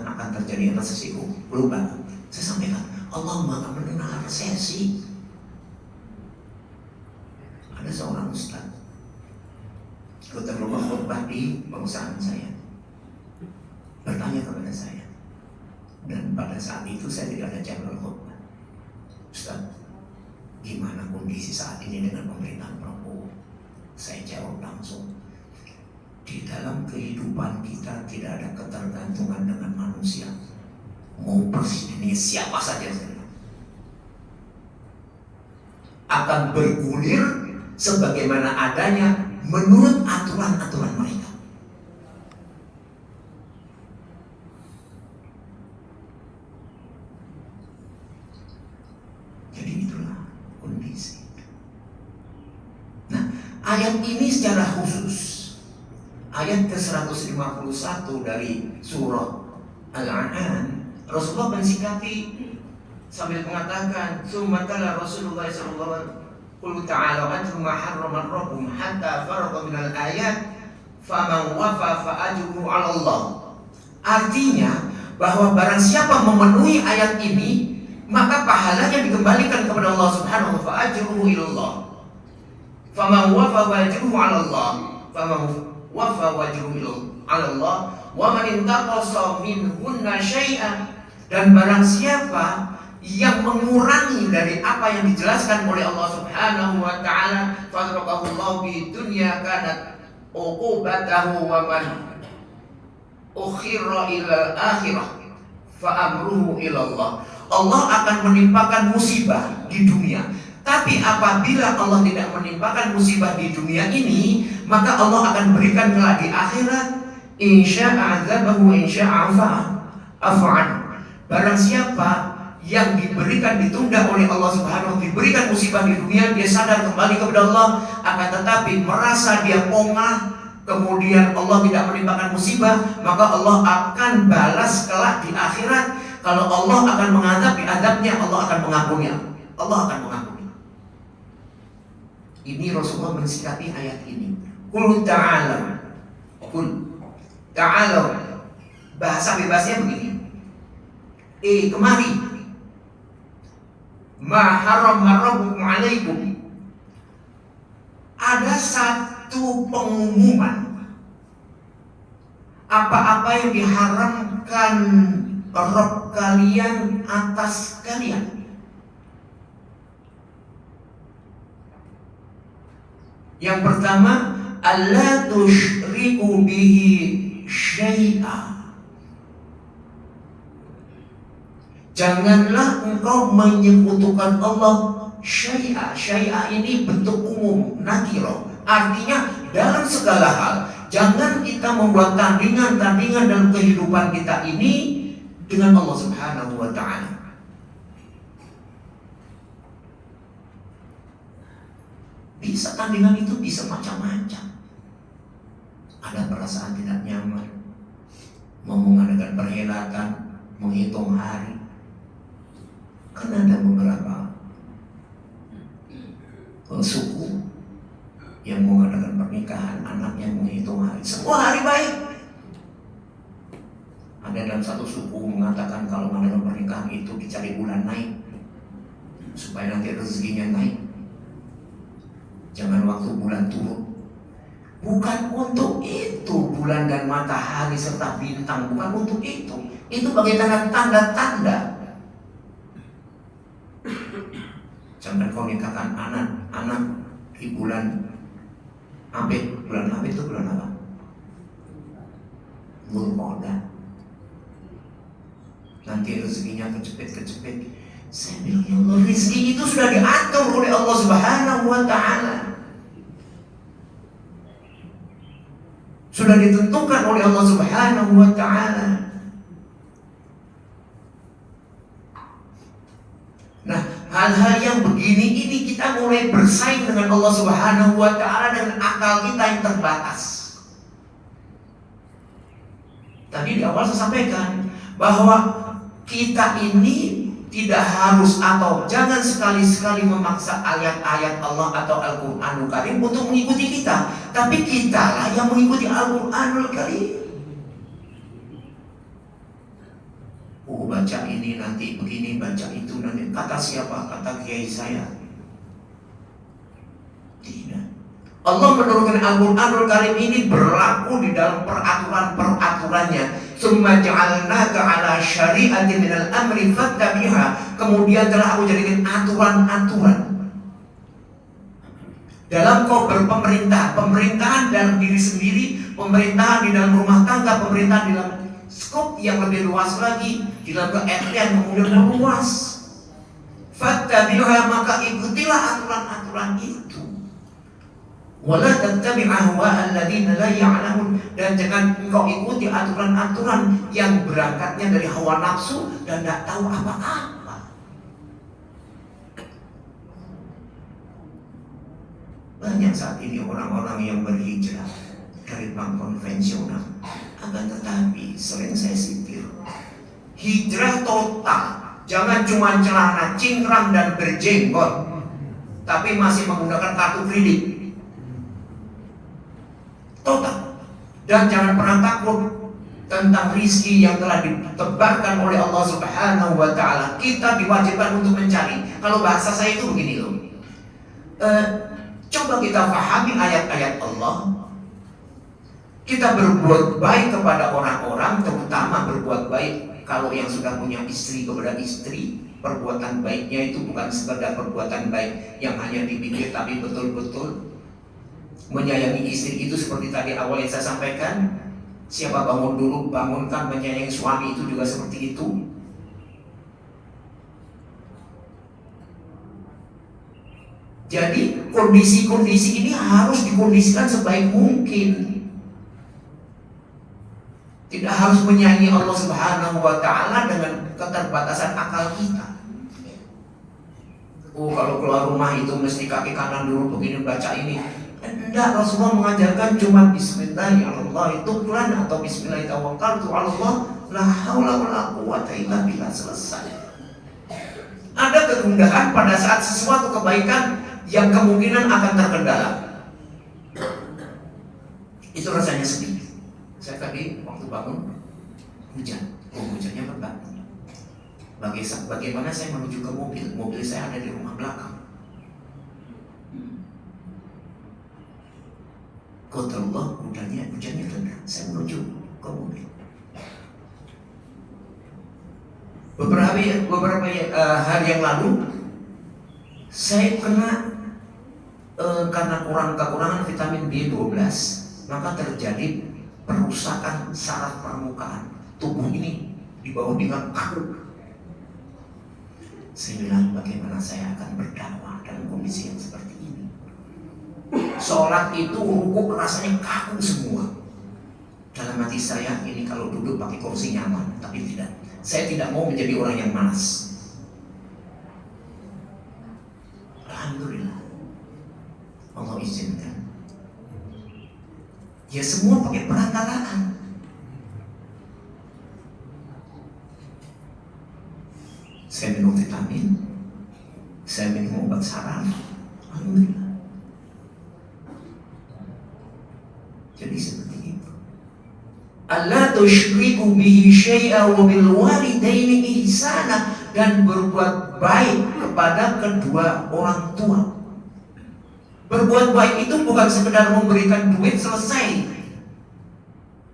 akan terjadi resesi global. Saya sampaikan, Allah maha mendengar resesi. Ada seorang ustaz ketika rumah khutbah di perusahaan saya bertanya kepada saya, dan pada saat itu saya tidak ada jadwal khutbah. Ustaz, gimana kondisi saat ini dengan pemerintahan Prabowo? Saya jawab langsung, di dalam kehidupan kita tidak ada ketergantungan dengan manusia. Mau presidennya siapa saja akan bergulir sebagaimana adanya menurut aturan-aturan mereka. Jadi itulah kondisi. Nah, ayat ini secara khusus, ayat ke-151 dari surah Al-An'am, Rasulullah mensikapi sambil mengatakan, "Tsumma tala Rasulullah sallallahu alaihi wasallam, qul ta'ala atlu ma harrama rabbukum hatta farqa minal ayat, faman wafa fa ajruhu 'ala Allah." Artinya bahwa barang siapa memenuhi ayat ini, maka pahalanya dikembalikan kepada Allah Subhanahu wa ta'ala, fa ajruhu ila Allah. Faman wafa fa ajruhu 'ala Allah. Faman wafa wajruhu 'ala Allah wa man intaqasa minhunna syai'an. Dan barang siapa yang mengurangi dari apa yang dijelaskan oleh Allah Subhanahu wa taala, fatraqahu Allah bi dunya kanat uqubatahu wa man ukhira ila akhirah fa amruhu ila Allah. Allah akan menimpakan musibah di dunia. Tapi apabila Allah tidak menimpakan musibah di dunia ini, maka Allah akan berikan kelak di akhirat, insya'a azabahu insya'a afa'an. Barang siapa yang ditunda oleh Allah Subhanahu wa ta'ala, diberikan musibah di dunia, dia sadar kembali kepada Allah, akan tetapi merasa dia pongah, kemudian Allah tidak menimpakan musibah, maka Allah akan balas kelak di akhirat. Kalau Allah akan mengadab, di adabnya Allah akan mengampuni. Allah akan mengampuni. Ini Rasulullah mensikapi ayat ini. Qul ta'ala. Qul ta'ala. Bahasa bebasnya begini. Kemari. Ma harrama rabbukum 'alaikum. Ada satu pengumuman. Apa-apa yang diharamkan Rabb kalian atas kalian. Yang pertama, alla tusyriku bihi syai'a. Janganlah engkau menyekutukan Allah syai'a. Syai'a ini bentuk umum, nakiro. Artinya dalam segala hal. Jangan kita membuat tandingan-tandingan dalam kehidupan kita ini dengan Allah Subhanahu wa ta'ala. Bisa tandingan itu bisa macam-macam. Ada perasaan tidak nyaman, mau mengadakan perhelatan, menghitung hari. Kan ada beberapa suku yang mengadakan pernikahan, anaknya menghitung hari. Semua hari baik. Ada dalam satu suku mengatakan kalau mengadakan pernikahan itu dicari bulan naik, supaya nanti rezekinya naik. Jangan waktu bulan turun. Bukan untuk itu bulan dan matahari serta bintang, bukan untuk itu. Itu bagaimana tanda-tanda. Jangan kau nikahkan anak di bulan Abid. Bulan Abid itu bulan apa? Dzulqa'dah. Nanti rezekinya kecepet. Saya bilang, ya Allah, rezeki itu sudah diatur oleh Allah Subhanahu wa Ta'ala. Sudah ditentukan oleh Allah Subhanahu wa Ta'ala. Nah, hal-hal yang begini ini kita mulai bersaing dengan Allah Subhanahu wa Ta'ala dengan akal kita yang terbatas. Tadi di awal saya sampaikan bahwa kita ini tidak harus atau jangan sekali-sekali memaksa ayat-ayat Allah atau Al-Quranul Karim untuk mengikuti kita, tapi kitalah yang mengikuti Al-Quranul Karim. Baca ini nanti begini, baca itu nanti. Kata siapa? Kata kiai saya. Tidak. Allah menurunkan Al-Quranul Karim ini berlaku di dalam peraturan-peraturannya. Summa ja'alnaka ala syari'atin minal amri fattabi'ha. Kemudian telah aku jadikan aturan-aturan dalam kau berpemerintah, pemerintahan dalam diri sendiri, pemerintahan di dalam rumah tangga, pemerintahan di dalam skop yang lebih luas lagi, di dalam ke-RT yang kemudian meluas. Fattabi'ha, maka ikutilah aturan-aturan itu. Wala tattabi' ahwa'al ladzina la ya'lamun, dan jangan engkau ikuti aturan-aturan yang berangkatnya dari hawa nafsu dan tidak tahu apa-apa. Banyak saat ini orang-orang yang berhijrah dari bank konvensional, akan tetapi sering saya sindir, hijrah total. Jangan cuma celana cingkrang dan berjenggot, tapi masih menggunakan kartu kredit. Total. Dan jangan pernah takut tentang rizki yang telah ditebarkan oleh Allah Subhanahu wa Ta'ala. Kita diwajibkan untuk mencari. Kalau bahasa saya itu begini loh, coba kita pahami ayat-ayat Allah. Kita berbuat baik kepada orang-orang, terutama berbuat baik kalau yang sudah punya istri kepada istri. Perbuatan baiknya itu bukan sekedar perbuatan baik yang hanya dipikir, tapi betul-betul menyayangi istri itu seperti tadi awal yang saya sampaikan. Siapa bangun dulu, bangunkan, menyayangi suami itu juga seperti itu. Jadi kondisi-kondisi ini harus dikondisikan sebaik mungkin. Tidak harus menyayangi Allah Subhanahu wa Ta'ala dengan keterbatasan akal kita. Oh, kalau keluar rumah itu mesti kaki kanan dulu begini baca ini. Tidak, Rasulullah mengajarkan cuma Bismillahirrahmanirrahim atau Bismillahirrahmanirrahim, la haula wala quwwata illa billah, selesai. Ada kegundahan pada saat sesuatu kebaikan yang kemungkinan akan terkendala. Itu rasanya sedih. Saya tadi waktu bangun hujan, hujannya lebat. Bagaimana saya menuju ke mobil saya ada di rumah belakang. Qadarullah, hujannya rendah. Saya menuju ke mobil. Beberapa hari yang lalu saya kena karena kekurangan vitamin B12, maka terjadi perusakan saraf permukaan tubuh ini di bawah dengan kaku. Saya bilang, bagaimana saya akan berdakwah dalam kondisi yang seperti ini? Sholat itu rukuk rasanya kaku semua. Dalam hati saya, ini kalau duduk pakai kursi nyaman, tapi tidak. Saya tidak mau menjadi orang yang malas. Alhamdulillah, Allah izinkan. Ya semua pakai perantaraan. Saya minum vitamin, saya minum obat saraf. Alhamdulillah. Jadi seperti itu. Allah tusyriku bihi syai'a wa bil walidaini ihsana, dan berbuat baik kepada kedua orang tua. Berbuat baik itu bukan sekedar memberikan duit selesai,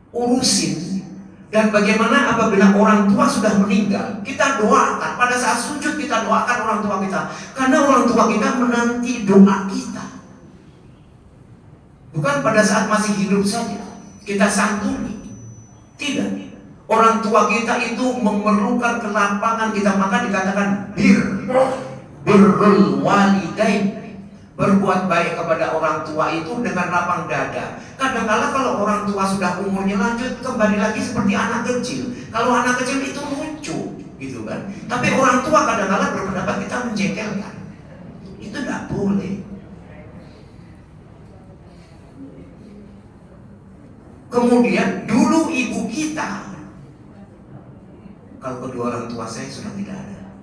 urusin. Dan bagaimana apabila orang tua sudah meninggal, kita doakan. Pada saat sujud kita doakan orang tua kita, karena orang tua kita menanti doa kita. Bukan pada saat masih hidup saja kita santuni. Tidak. Orang tua kita itu memerlukan kelapangan kita, maka dikatakan birrul walidain. Berbuat baik kepada orang tua itu dengan lapang dada. Kadang-kala kalau orang tua sudah umurnya lanjut, kembali lagi seperti anak kecil. Kalau anak kecil itu lucu, gitu kan. Tapi orang tua kadang-kala berpendapat kita menjengkelkan. Itu tidak boleh. Kemudian dulu ibu kita, kalau kedua orang tua saya sudah tidak ada,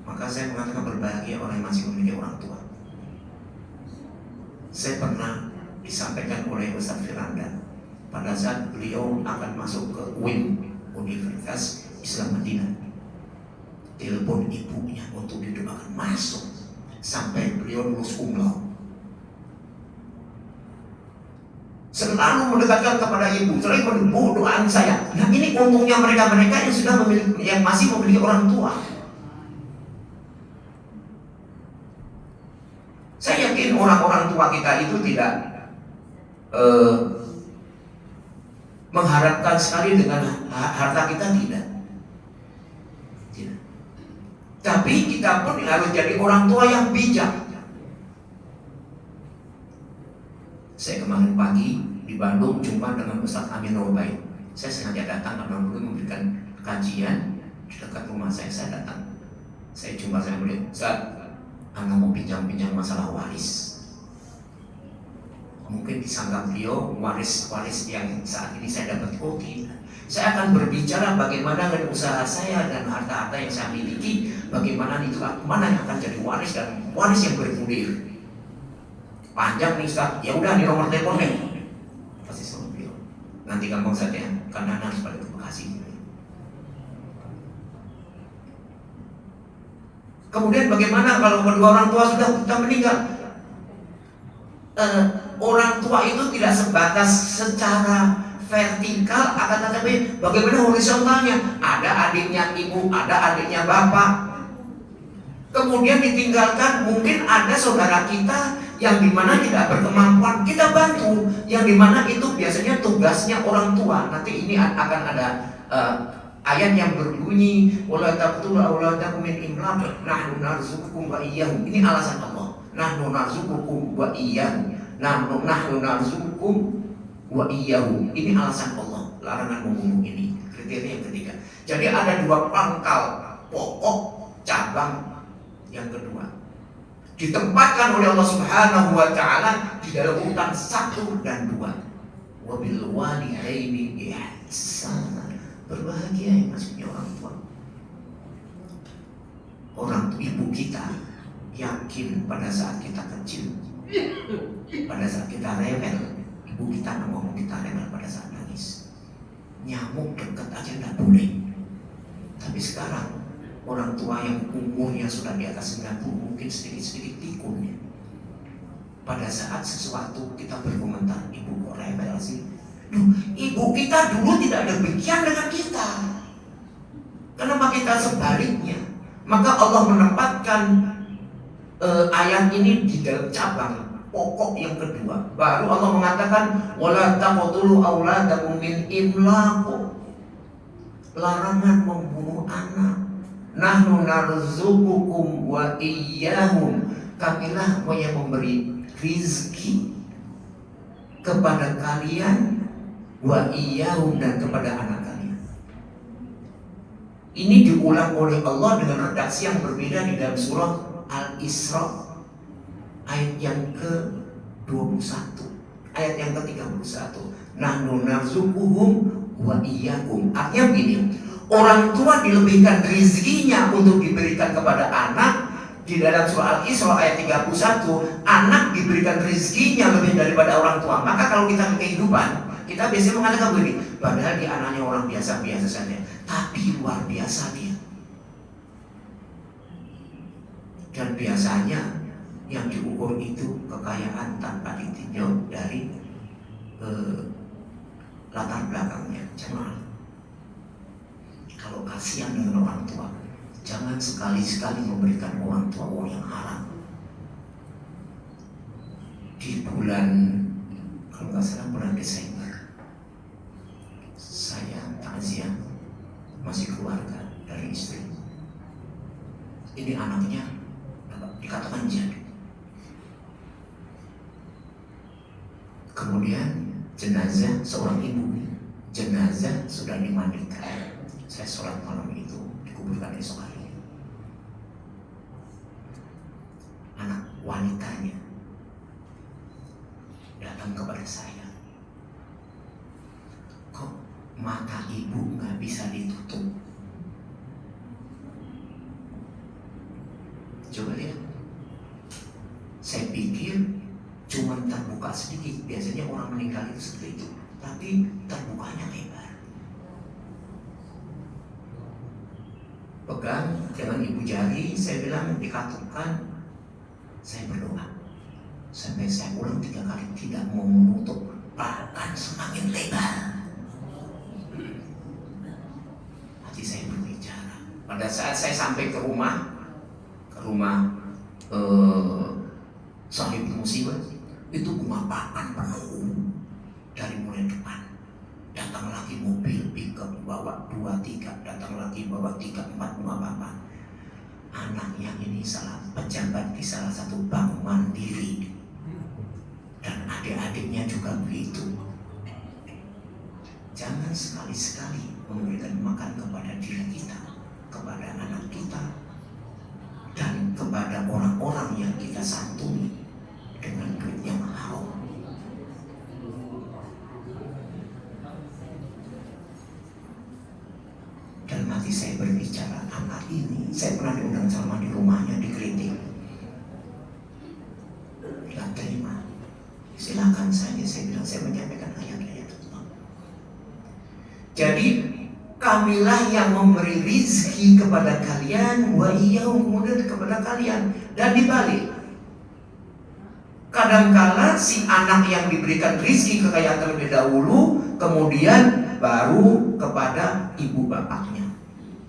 maka saya mengatakan berbahagia orang yang masih memiliki orang tua. Saya pernah disampaikan oleh Ustaz Firanda pada saat beliau akan masuk ke UIN, Universitas Islam Madinah. Telepon ibunya untuk didoakan masuk sampai beliau lulus cum laude. Selalu mendekatkan kepada ibu, selalu ibu doain saya. Nah ini untungnya mereka-mereka yang sudah memiliki, yang masih memiliki orang tua. Saya yakin orang-orang tua kita itu tidak mengharapkan sekali dengan harta kita, tidak. Tapi kita pun harus jadi orang tua yang bijak. Saya kemarin pagi di Bandung jumpa dengan Ustaz Amin Robaid. Saya sengaja datang karena beliau memberikan kajian di dekat rumah saya. Saya datang, saya jumpa saya beliau, Ustaz, Anda mau bincang-bincang masalah waris. Mungkin disangka beliau waris yang saat ini saya dapat. Oh tidak. Saya akan berbicara bagaimana dengan usaha saya dan harta-harta yang saya miliki, bagaimana itu mana yang akan jadi waris dan waris yang bergulir. Panjang nih Ustaz. Ya udah, di nomor telepon nih. Pasti sama beliau. Nanti gampang saja, karena harus pada Bekasi. Kemudian bagaimana kalau kedua orang tua sudah meninggal? Orang tua itu tidak sebatas secara vertikal, akan tetapi bagaimana horizontalnya. Ada adiknya ibu, ada adiknya bapak. Kemudian ditinggalkan, mungkin ada saudara kita yang dimana tidak berkemampuan, kita bantu. Yang dimana itu biasanya tugasnya orang tua. Nanti ini akan ada ayat yang berbunyi wala taqtulu auladakum min imlaq nahnu narzuqukum wa iyyahum. Ini alasan Allah. Nahnu narzuqukum wa iyyahum. Nahnu narzuqukum wa iyyahum. Ini alasan Allah. Larangan membunuh ini. Kriteria yang ketiga. Jadi ada dua pangkal pokok cabang yang kedua. Ditempatkan oleh Allah Subhanahu wa taala di dalam urutan 1 dan 2. Wa bil walidaini ihsana. Berbahagia yang masih punya orang tua. Orang ibu kita yakin pada saat kita kecil, pada saat kita rewel, ibu kita nggak mau kita rewel pada saat nangis. Nyamuk dekat aja nggak boleh. Tapi sekarang orang tua yang umurnya sudah di atas 90 mungkin sedikit-sedikit tikunnya. Pada saat sesuatu kita berkomentar, ibu kok rewel sih? Ibu kita dulu tidak demikian dengan kita. Kenapa kita sebaliknya? Maka Allah menempatkan ayat ini di dalam cabang pokok yang kedua. Baru Allah mengatakan wala taqtulu auladakum min imlaq. Larangan membunuh anak. Nahnu narzuqukum wa iyyahum. Kamilah yang memberi rizki kepada kalian wa iyyahum, dan kepada anak kalian. Ini diulang oleh Allah dengan redaksi yang berbeda di dalam surah Al-Isra ayat yang ke-21, ayat yang ke-31. Nahnu narzuquhum wa iyyakum. Artinya begini, orang tua dilebihkan rezekinya untuk diberikan kepada anak. Di dalam surah Al-Isra ayat 31, anak diberikan rezekinya lebih daripada orang tua. Maka kalau kita ke kehidupan, kita biasanya mengatakan begini, padahal dia anaknya orang biasa-biasa saja, tapi luar biasa dia. Dan biasanya yang diukur itu kekayaan tanpa ditinjau dari latar belakangnya. Jangan. Kalau kasihan dengan orang tua, jangan sekali-sekali memberikan orang tua uang yang haram. Di bulan, kalau nggak salah bulan Desember, saya takziah masih keluarga dari istri. Ini anaknya dikatakan janda. Kemudian jenazah seorang ibu, jenazah sudah dimandikan. Saya sholat malam itu, dikuburkan esok hari. Anak wanitanya datang kepada saya, kok mata ibu nggak bisa ditutup? Coba lihat. Saya pikir cuma terbuka sedikit. Biasanya orang meninggal itu seperti itu, tapi terbukanya lebar. Pegang dengan ibu jari, saya bilang dikatupkan. Saya berdoa sampai saya ulang 3 kali, tidak mau menutup, bahkan semakin lebar. Hati saya berbicara. Pada saat saya sampai ke rumah sahib musibah, itu bunga papan penuh dari mulai depan. Datang lagi mobil pickup bawa 2-3, datang lagi bawa 3-4 bunga papan. Anaknya ini salah pejabat di salah satu bank mandiri, dan adik-adiknya juga begitu. Jangan sekali-sekali memberikan makan kepada diri kita, kepada anak kita, dan kepada orang-orang yang kita santuni dengan duit yang haram. Dalam hati saya berbicara, anak ini, saya pernah diundang sama di rumahnya, dikritik. Tidak terima. Silakan saja, saya bilang, saya menyampaikan ayat-ayat Allah. Jadi kamilah yang memberi rizki kepada kalian, wa iyyahu, kemudian kepada kalian. Dan dibalik, kadangkala si anak yang diberikan rizki kekayaan terlebih dahulu, kemudian baru kepada ibu bapaknya.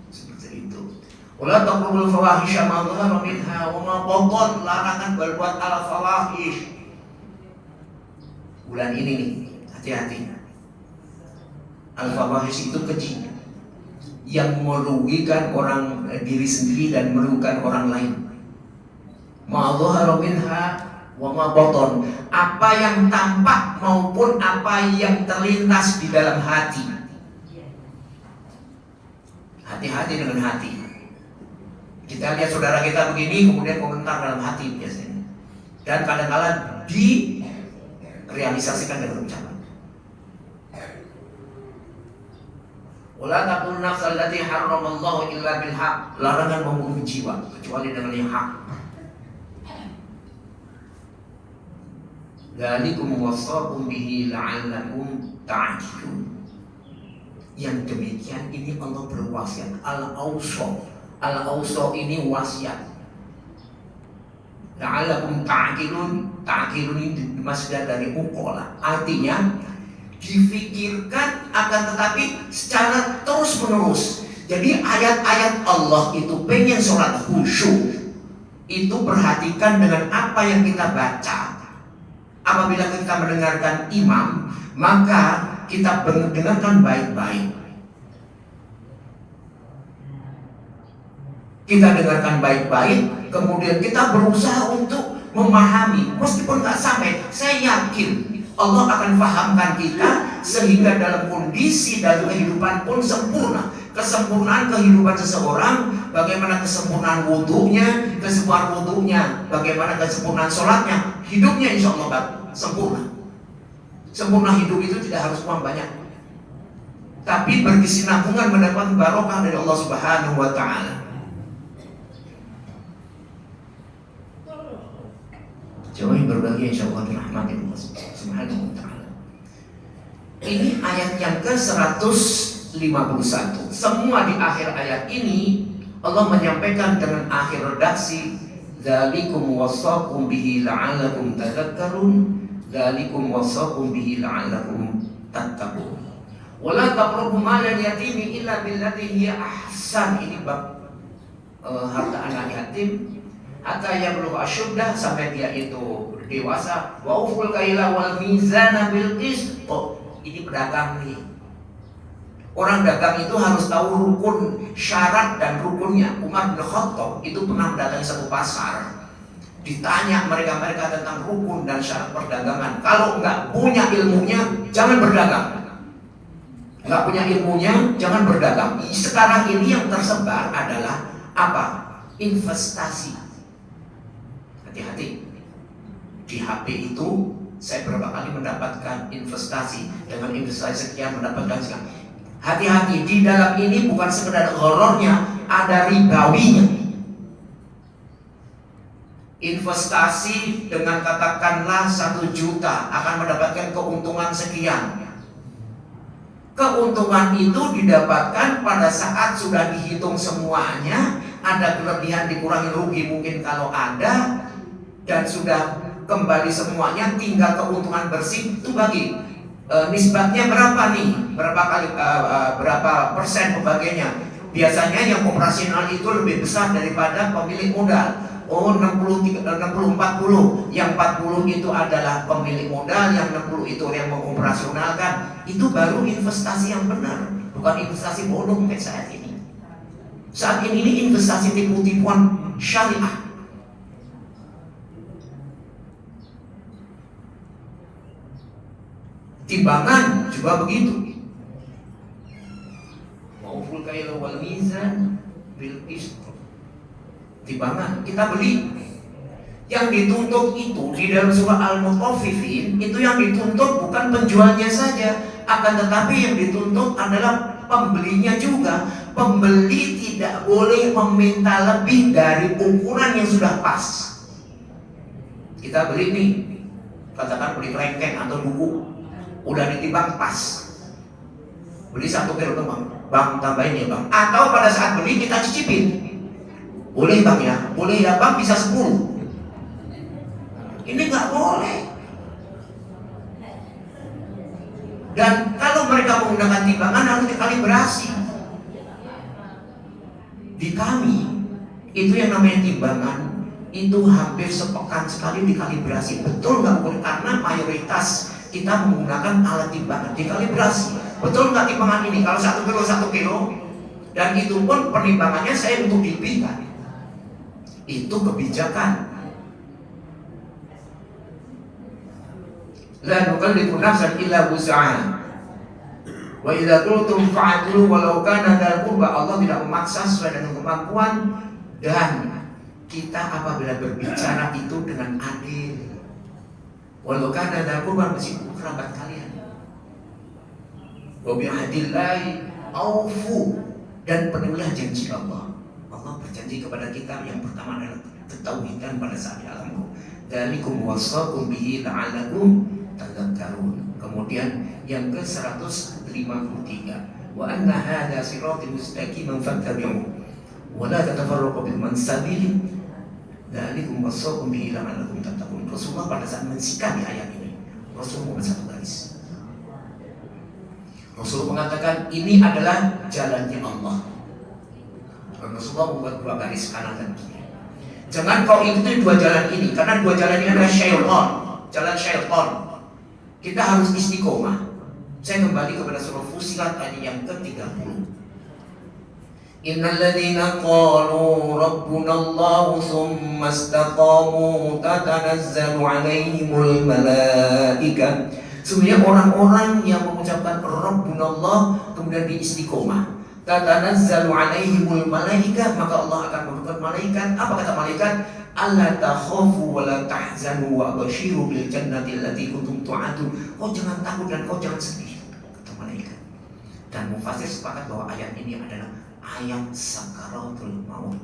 Seperti itu. Wala taqrabul fawahisha ma dhahara minha wa ma batan, larangan berbuat al fawahish. Bulan ini nih, hati-hati. Al fawahish itu keji yang merugikan orang diri sendiri dan merugikan orang lain. Ma dhahara minha wa ma batan, apa yang tampak maupun apa yang terlintas di dalam hati. Hati-hati dengan hati. Kita lihat saudara kita begini, kemudian komentar dalam hati biasanya, dan kadang-kadang direalisasikan dengan ucapan. Wala taqul nafsal lati harramallahu illa bil haq, larangan membunuh jiwa kecuali dengan yang hak. Dzalikum wasaqum bihi la'allakum ta'qilun. Yang demikian ini Allah berwasiat. Al-awsa ini wasiat. La'allakum ta'qilun. Ta'qilun ini masdar dari uqala. Artinya difikirkan, akan tetapi secara terus menerus. Jadi ayat-ayat Allah itu pengen sholat khusyuk, itu perhatikan dengan apa yang kita baca. Apabila kita mendengarkan imam, maka kita dengarkan baik-baik. Kita dengarkan baik-baik, kemudian kita berusaha untuk memahami. Meskipun nggak sampai, saya yakin Allah akan fahamkan kita sehingga dalam kondisi dalam kehidupan pun sempurna. Kesempurnaan kehidupan seseorang, bagaimana kesempurnaan wudunya, bagaimana kesempurnaan sholatnya, hidupnya insya Allah sempurna. Sempurna hidup itu tidak harus uang banyak, tapi berkesinambungan mendapat barokah dari Allah Subhanahu wa Ta'ala. Jauhi berbahagia insya Allah dirahmati Allah Subhanahu wa Ta'ala. Ini ayat yang ke-151. Semua di akhir ayat ini Allah menyampaikan dengan akhir redaksi Dzalikum wasaqum bihi la'allakum tadhakkarun. Dzalikum wasaqum bihi la'allakum tattaqun. Wala taqrabu malal yatimi illa billati hiya ahsan. Ini bab harta anak yatim. Hatta yablugha asyuddah, sampai dia itu dewasa. Wa uful kaila wal mizana bil qist. Ini pedagang nih. Orang dagang itu harus tahu rukun, syarat dan rukunnya. Umar bin Khattab itu pernah mendatangi satu pasar. Ditanya mereka tentang rukun dan syarat perdagangan. Kalau nggak punya ilmunya, jangan berdagang. Nggak punya ilmunya, jangan berdagang. Sekarang ini yang tersebar adalah apa? Investasi. Hati-hati. Di HP itu saya berapa kali mendapatkan investasi. Dengan investasi sekian mendapatkan sekian. Hati-hati, di dalam ini bukan sekedar horornya, ada ribawinya. Investasi dengan katakanlah 1 juta akan mendapatkan keuntungan sekian. Keuntungan itu didapatkan pada saat sudah dihitung semuanya, ada kelebihan dikurangi rugi mungkin kalau ada, dan sudah kembali semuanya, tinggal keuntungan bersih itu bagi. Nisbatnya berapa nih? Berapa persen pembagiannya? Biasanya yang operasional itu lebih besar daripada pemilik modal. Oh, 60 40. Yang 40 itu adalah pemilik modal, yang 60 itu yang mengoperasionalkan. Itu baru investasi yang benar, bukan investasi bodong kayak saat ini. Saat ini investasi tipu-tipuan syariah. Timbangan juga begitu. Mauful kaila wal mizan bil qist. Timbangan kita beli. Yang dituntut itu di dalam surah Al-Mutaffifin, itu yang dituntut bukan penjualnya saja, akan tetapi yang dituntut adalah pembelinya juga. Pembeli tidak boleh meminta lebih dari ukuran yang sudah pas. Kita beli nih, katakan beli kelengkeng atau buku, udah ditimbang pas, beli 1 kilo tuh bang tambahin ya bang, atau pada saat beli kita cicipin, boleh bang ya, boleh ya bang, bisa 10. Ini nggak boleh. Dan kalau mereka menggunakan timbangan harus dikalibrasi. Di kami itu yang namanya timbangan itu hampir sepekan sekali dikalibrasi, betul nggak? Karena mayoritas kita menggunakan alat timbangan dikalibrasi. Betul nggak timbangan ini? Kalau 1 kilo 1 kilo, dan itu pun penimbangannya saya untuk dibelikan. Itu kebijakan. La nukallifu nafsan illa wus'aha. Wa idza qultum fa'adlu walau kana dzal qurba. Allah tidak memaksa sesuai dengan kemampuan, dan kita apabila berbicara itu dengan adil. Walau kana dzal qurba, meskipun kerabat kalian. Wa bi'ahdillahi aufu, dan penuhilah janji Allah. Allah berjanji kepada kita yang pertama adalah ketauhidan pada saat di alam kubur. Dzalikum wasaqum bihi la'allakum tadhakkarun. Kemudian yang ke-153, wa anna hadza siratal mustaqiman fattabi'u wa la tatafarraqu bihi an sabili dzalikum wasaqum bihi la'allakum tattaqun. Rasulullah pada saat mensikapi ayat ini, Rasulullah membuat 1 garis. Rasulullah mengatakan ini adalah jalannya Allah. Rasulullah membuat 2 garis kanan dan kiri. Jangan kau ikuti 2 jalan ini, karena 2 jalan ini adalah syaitan, jalan syaitan. Kita harus istiqomah. Saya kembali kepada surah Fussilat ayat yang ke-30. Innal ladzina qalu rabbunallahu tsumma istaqamu tatanazzalu 'alaihimul malaikah. Sebenarnya orang-orang yang mengucapkan Rabbunallah kemudian diistiqomah, tatanazzalu 'alaihimul malaikah, maka Allah akan menurunkan malaikat. Apa kata malaikat? Alla takhafu wa la tahzanu wa basyiru bil jannati allati kuntum tu'adun. Kau jangan takut dan kau jangan sedih, kata malaikat. Dan mufassir sepakat bahwa ayat ini adalah ayat sakaratul maut.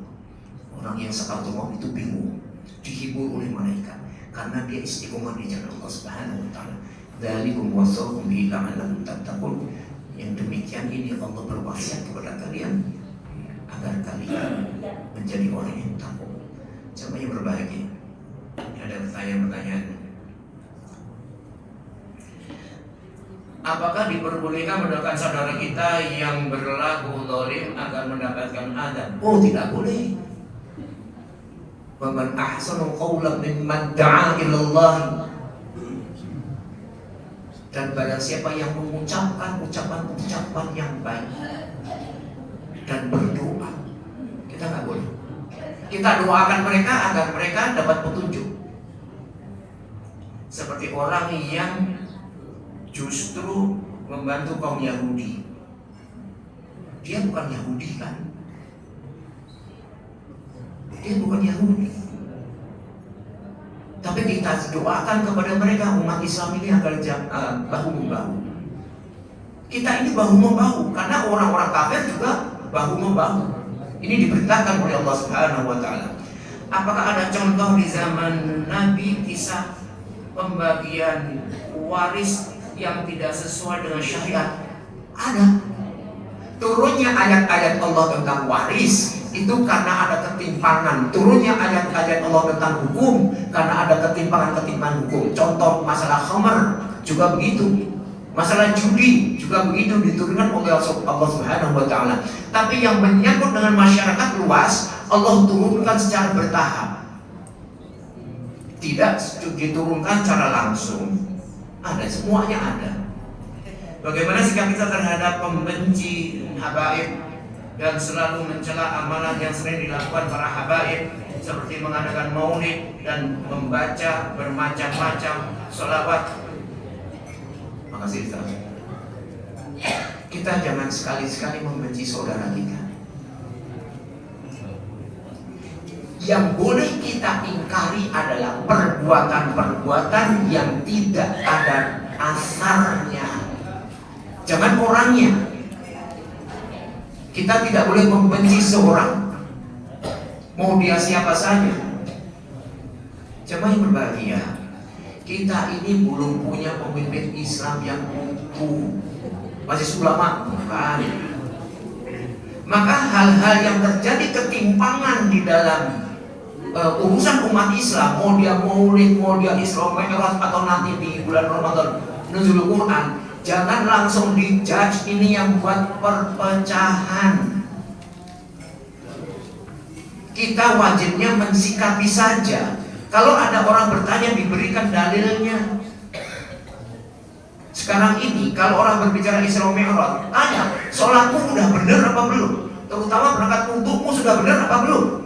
Orang yang sakaratul maut itu bingung, dihibur oleh malaikat karena dia istiqomah di jalan Allah Subhanahu wa taala. Dzalikum wasaqum bihi la'allakum tattaqun. Yang demikian ini Allah berwasiat kepada kalian agar kalian menjadi orang yang takwa. Semuanya berbahagia. Ada pertanyaan-pertanyaan. Apakah diperbolehkan mendoakan saudara kita yang berlaku zalim agar mendapatkan adab? Oh, tidak boleh. Wa man ahsanu qawlan mimman da'a ila Allah. Dan barang siapa yang mengucapkan ucapan-ucapan yang baik dan berdoa, kita nggak boleh. Kita doakan mereka agar mereka dapat petunjuk. Seperti orang yang justru membantu kaum Yahudi. Dia bukan Yahudi kan? Dia bukan Yahudi. Tapi kita doakan kepada mereka, umat Islam ini agar bahu-membahu. Kita ini bahu-membahu karena orang-orang kafir juga bahu-membahu. Ini diperintahkan oleh Allah Subhanahu wa taala. Apakah ada contoh di zaman Nabi kisah pembagian waris yang tidak sesuai dengan syariat? Ada. Turunnya ayat-ayat Allah tentang waris itu karena ada ketimpangan. Turunnya ayat-ayat Allah tentang hukum karena ada ketimpangan hukum. Contoh masalah khamar juga begitu. Masalah judi juga begitu, diturunkan oleh Allah Subhanahu wa taala. Tapi yang menyangkut dengan masyarakat luas, Allah turunkan secara bertahap. Tidak diturunkan secara langsung. Ada, semuanya ada. Bagaimana sikap kita terhadap pembenci habaib dan selalu mencela amalan yang sering dilakukan para habaib, seperti mengadakan maulid dan membaca bermacam-macam sholawat. Makasih Ustaz. Kita jangan sekali-sekali membenci saudara kita. Yang boleh kita ingkari adalah perbuatan-perbuatan yang tidak ada asarnya. Jangan orangnya. Kita tidak boleh membenci seorang, mau dia siapa saja. Jemaah yang berbahagia, kita ini belum punya pemimpin Islam yang utuh. Masih ulama, bukan. Maka hal-hal yang terjadi ketimpangan di dalam urusan umat Islam, mau dia maulid, mau dia Isra Mi'raj, atau nanti di bulan Ramadan nuzul Quran, jangan langsung dijudge. Ini yang buat perpecahan. Kita wajibnya mensikapi saja. Kalau ada orang bertanya, diberikan dalilnya. Sekarang ini kalau orang berbicara Isra Mi'raj, tanya, sholatmu udah benar apa belum? Terutama berangkat wudhumu sudah benar apa belum?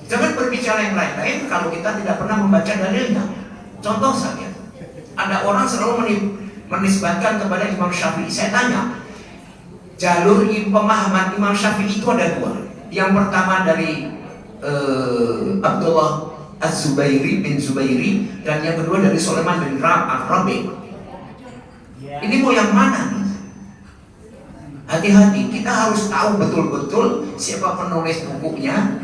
Jangan berbicara yang lain-lain kalau kita tidak pernah membaca dalilnya. Contoh saja, ada orang selalu menisbatkan kepada Imam Syafi'i. Saya tanya, jalur pemahaman Imam Syafi'i itu ada dua. Yang pertama dari Abdullah Az-Zubairi bin Zubairi, dan yang kedua dari Sulaiman bin Rabi. Ini mau yang mana nih? Hati-hati, kita harus tahu betul-betul siapa penulis bukunya.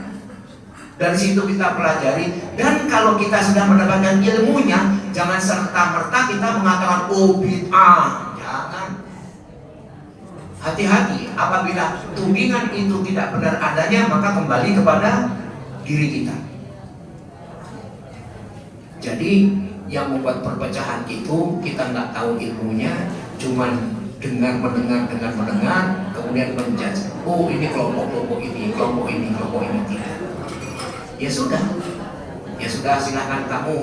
Dari situ kita pelajari. Dan kalau kita sudah mendapatkan ilmunya, jangan serta-merta kita mengatakan oh bid'ah. Jangan. Hati-hati, apabila tudingan itu tidak benar adanya, maka kembali kepada diri kita. Jadi yang membuat perpecahan itu kita nggak tahu ilmunya, cuman mendengar, kemudian menjudge. Oh ini kelompok ini, kelompok ini tidak. Ya sudah, silahkan kamu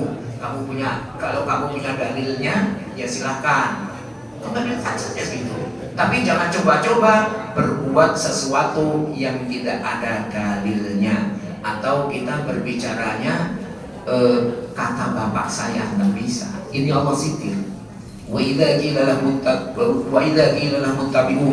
punya, kalau kamu punya dalilnya, ya silahkan. Kembali saja gitu. Tapi jangan coba-coba berbuat sesuatu yang tidak ada dalilnya, atau kita berbicaranya kata bapak saya nggak bisa. Ini Allah sitir. Wa idza qila lahum tabi'u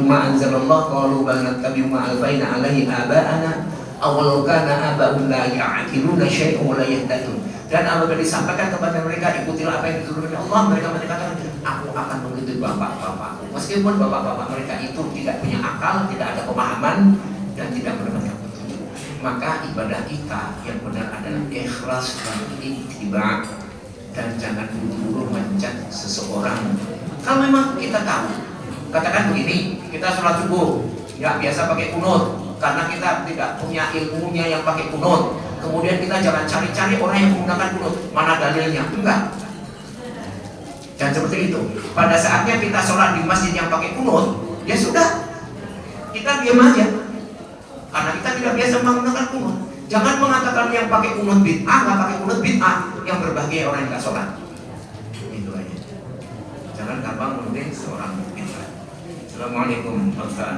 ma anzalallah qalu bal nattabi'u ma alfayna alaihi aba'ana aw kana aba'un la ya'qiluna syai'an wa la yahtadun. Dan apabila disampaikan kepada mereka, ikutilah apa yang diturunkan Allah, mereka mengatakan, aku akan mengikuti bapak-bapakku. Meskipun bapak-bapak mereka itu tidak punya akal, tidak ada pemahaman, dan tidak mendapatkan petunjuk. Maka ibadah kita yang benar adalah ikhlas dan ittiba, dan jangan buru-buru mencat seseorang. Kalau memang kita tahu, katakan begini, kita sholat subuh, nggak biasa pakai kunut, karena kita tidak punya ilmunya yang pakai kunut. Kemudian kita jangan cari-cari orang yang menggunakan kunut, mana dalilnya? Enggak. Dan seperti itu. Pada saatnya kita sholat di masjid yang pakai kunut, ya sudah, kita diam aja, karena kita tidak biasa menggunakan kunut. Jangan mengatakan yang pakai kunut bid'ah, nggak pakai kunut bid'ah, yang berbahagia orang yang nggak sholat. Itu aja. Jangan gampang menuding seorang bid'ah. Assalamualaikum Ustaz.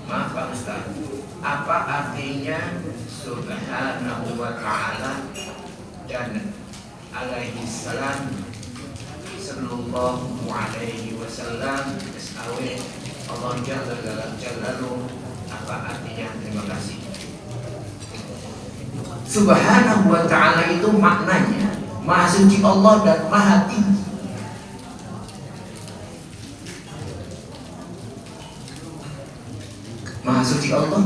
Maaf Pak Ustaz, apa artinya subhanahu wa ta'ala dan alaihi salam sallallahu alaihi wasallam awe Allah jalla jalaluhu, apa artinya? Terima kasih. Subhanahu wa ta'ala itu maknanya Maha suci Allah dan Maha tinggi. Maha suci Allah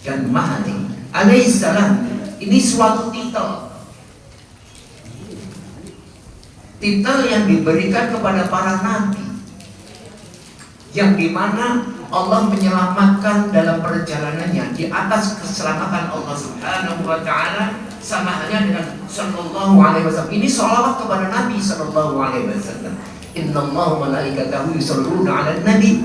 dan Maha tinggi. Alaihissalam ini suatu titel yang diberikan kepada para nabi, yang dimana Allah menyelamatkan dalam perjalanannya di atas keselamatan Allah Subhanahu wa ta'ala, sama halnya dengan sallallahu alaihi wasallam. Ini sholawat kepada Nabi sallallahu alaihi wasallam. Innallaha malaikatahu yusholluna 'alan nabi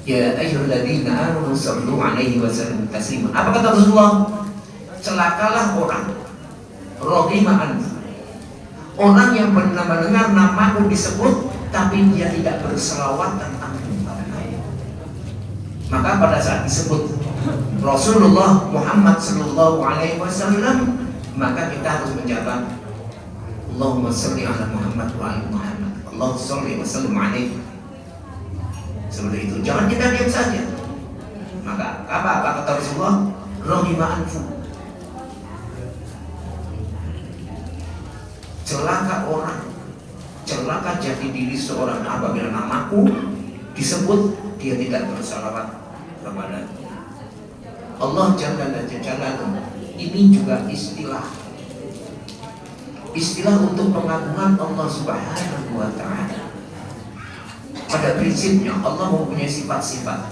ya ayyuhalladzina amanu shollu 'alaihi wa sallimu taslima. Apa kata Rasulullah? Celakalah orang roghima anfu, orang yang mendengar namaku disebut tapi dia tidak berselawat tentang maka pada saat disebut Rasulullah Muhammad sallallahu alaihi wasallam, maka kita harus menjawab Allahumma sholli ala Muhammad wa ali Muhammad, Allahumma sholli wa sallim alaihi. Seperti itu. Jangan kita diam saja. Maka apa kata Rasulullah? Rohima anfu. Celaka orang, celaka jati diri seorang apabila namaku disebut dia tidak bersalawat kepada Allah Jalla Jalaluhu. Ini juga istilah untuk pengagungan Allah Subhanahu wa ta'ala. Pada prinsipnya Allah mempunyai sifat-sifat,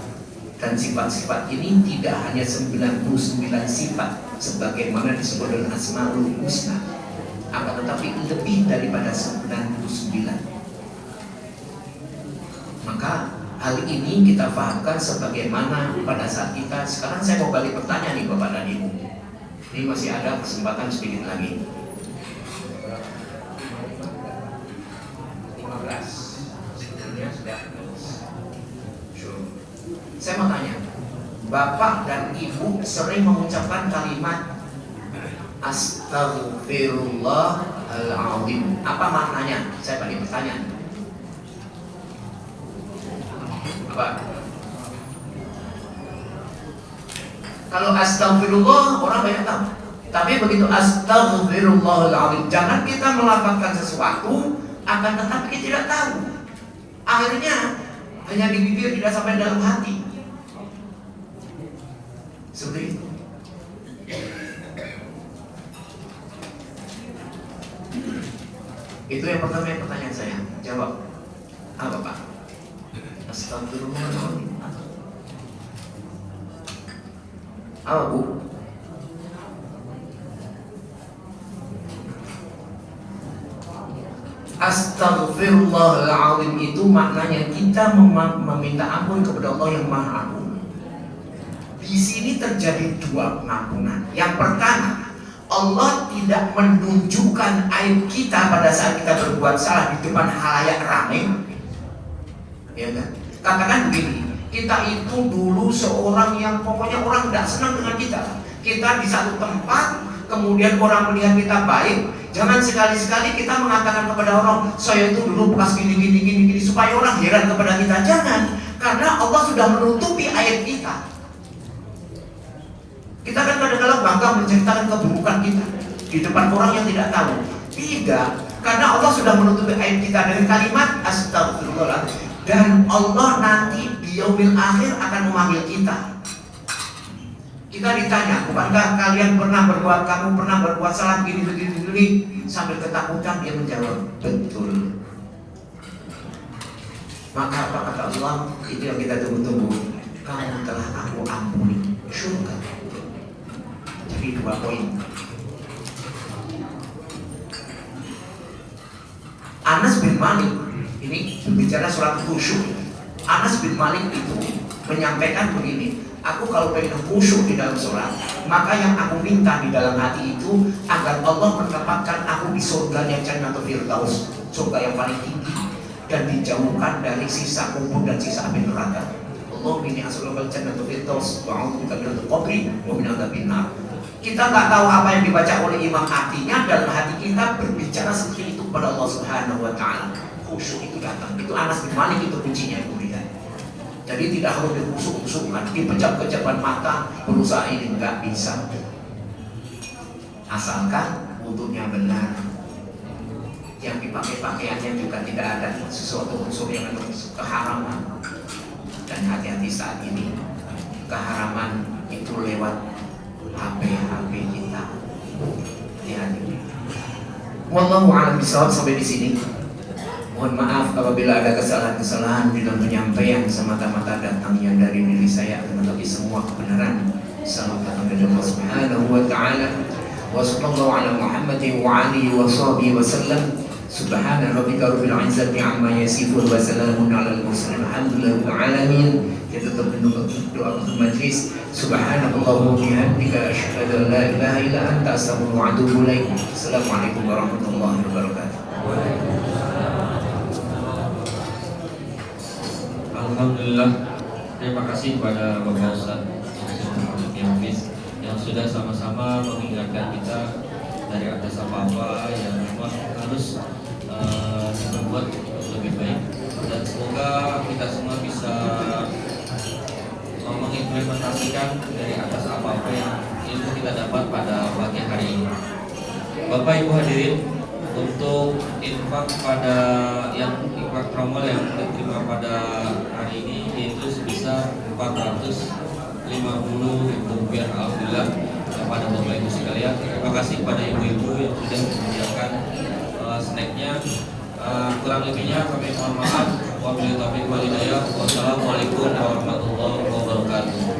dan sifat-sifat ini tidak hanya 99 sifat sebagaimana disebut dalam Asmaul Husna, akan tetapi lebih daripada 99. Maka hal ini kita fahamkan sebagaimana pada saat kita sekarang. Saya mau balik pertanyaan nih Bapak dan Ibu. Ini masih ada kesempatan sedikit lagi. 15. Sebenarnya sudah. Saya mau tanya, Bapak dan Ibu sering mengucapkan kalimat Astaghfirullahaladzim. Apa maknanya? Saya balik pertanyaan. Kalau astagfirullah orang banyak tahu, tapi begitu astaghfirullahaladzim, jangan kita melafazkan sesuatu akan tetapi kita tidak tahu, akhirnya hanya di bibir tidak sampai dalam hati. Seperti itu. Itu yang pertama pertanyaan saya. Jawab. Apa Pak? Astagfirullahaladzim. Apa Bu? Astagfirullahaladzim itu maknanya kita meminta ampun kepada Allah yang Maha Agung. Di sini terjadi dua pengampunan. Yang pertama, Allah tidak menunjukkan aib kita pada saat kita berbuat salah di depan halayak ramai. Ya kan? Katakan begini, kita itu dulu seorang yang pokoknya orang tidak senang dengan kita. Kita di satu tempat, kemudian orang melihat kita baik. Jangan sekali-sekali kita mengatakan kepada orang, saya itu dulu bekas gini, supaya orang heran kepada kita. Jangan, karena Allah sudah menutupi aib kita. Kita kan kadang-kadang bangga menceritakan keburukan kita di depan orang yang tidak tahu. Tidak, karena Allah sudah menutupi aib kita dengan kalimat astagfirullahaladzim. Dan Allah nanti di yaumil akhir akan memanggil kita. Kita ditanya, bukankah kalian pernah kamu pernah berbuat salah begini. Sambil ketakutan dia menjawab, betul. Maka apa kata Allah? Itu yang kita tunggu-tunggu. Kamu telah aku ampuni. surga. Jadi 2 poin. Anas bin Malik ini bicara surat khusyuk. Anas bin Malik itu menyampaikan begini, aku kalau pengen khusyuk di dalam sholat, maka yang aku minta di dalam hati itu agar Allah menempatkan aku di surganya Jannatul Firdaus, surga yang paling tinggi, dan dijauhkan dari sisa kubur dan sisa api neraka. Allah ini as'alukal Jannatul Firdaus wa a'udzubika minal qabri wa min adzabin nar. Kita nggak tahu apa yang dibaca oleh imam, artinya dalam hati kita berbicara seperti itu kepada Allah Subhanahu wa taala. Khusyuk itu datang. Itu Anas bin Malik itu kuncinya itu. Jadi tidak harus dikusuk-kusukkan, dipejam-pejamkan mata, berusaha ini nggak bisa. Asalkan wudhunya benar, yang dipakai pakaiannya juga tidak ada sesuatu unsur yang keharaman. Dan hati-hati saat ini, keharaman itu lewat HP kita. Hati-hati. Wallahu a'lam bishawab. Sampai di sini. Mohon maaf apabila ada kesalahan-kesalahan di dalam penyampaian, semata-mata datangnya dari diri saya, tetapi semua kebenaran selalu datang dari Allah Subhanahu wa taala. Wa sallallahu ala Muhammadin wa alihi wa sahbihi wa sallam. Subhana rabbika rabbil izzati amma yasifun wa salamun alal mursalin alhamdulillahi rabbil alamin. Kita tutup doa majlis. Subhanallahumma wa bihamdika asyhadu an la ilaha illa anta astaghfiruka wa atubu ilaik. Assalamualaikum warahmatullahi wabarakatuh. Alhamdulillah, terima kasih kepada Bapak Ustaz yang sudah sama-sama mengingatkan kita dari atas apa-apa yang memang harus diperbuat lebih baik, dan semoga kita semua bisa mengimplementasikan dari atas apa-apa yang ilmu kita dapat pada pagi hari ini. Bapak Ibu hadirin, untuk infak pada infak promo yang diterima pada hari ini yaitu sebesar Rp450.000. Alhamdulillah kepada Bapak Ibu sekalian. Terima kasih kepada ibu-ibu yang sudah menyediakan snacknya. Kurang lebihnya kami mohon maaf. Wabillahi taufiq wal hidayah. Wassalamualaikum warahmatullahi wabarakatuh.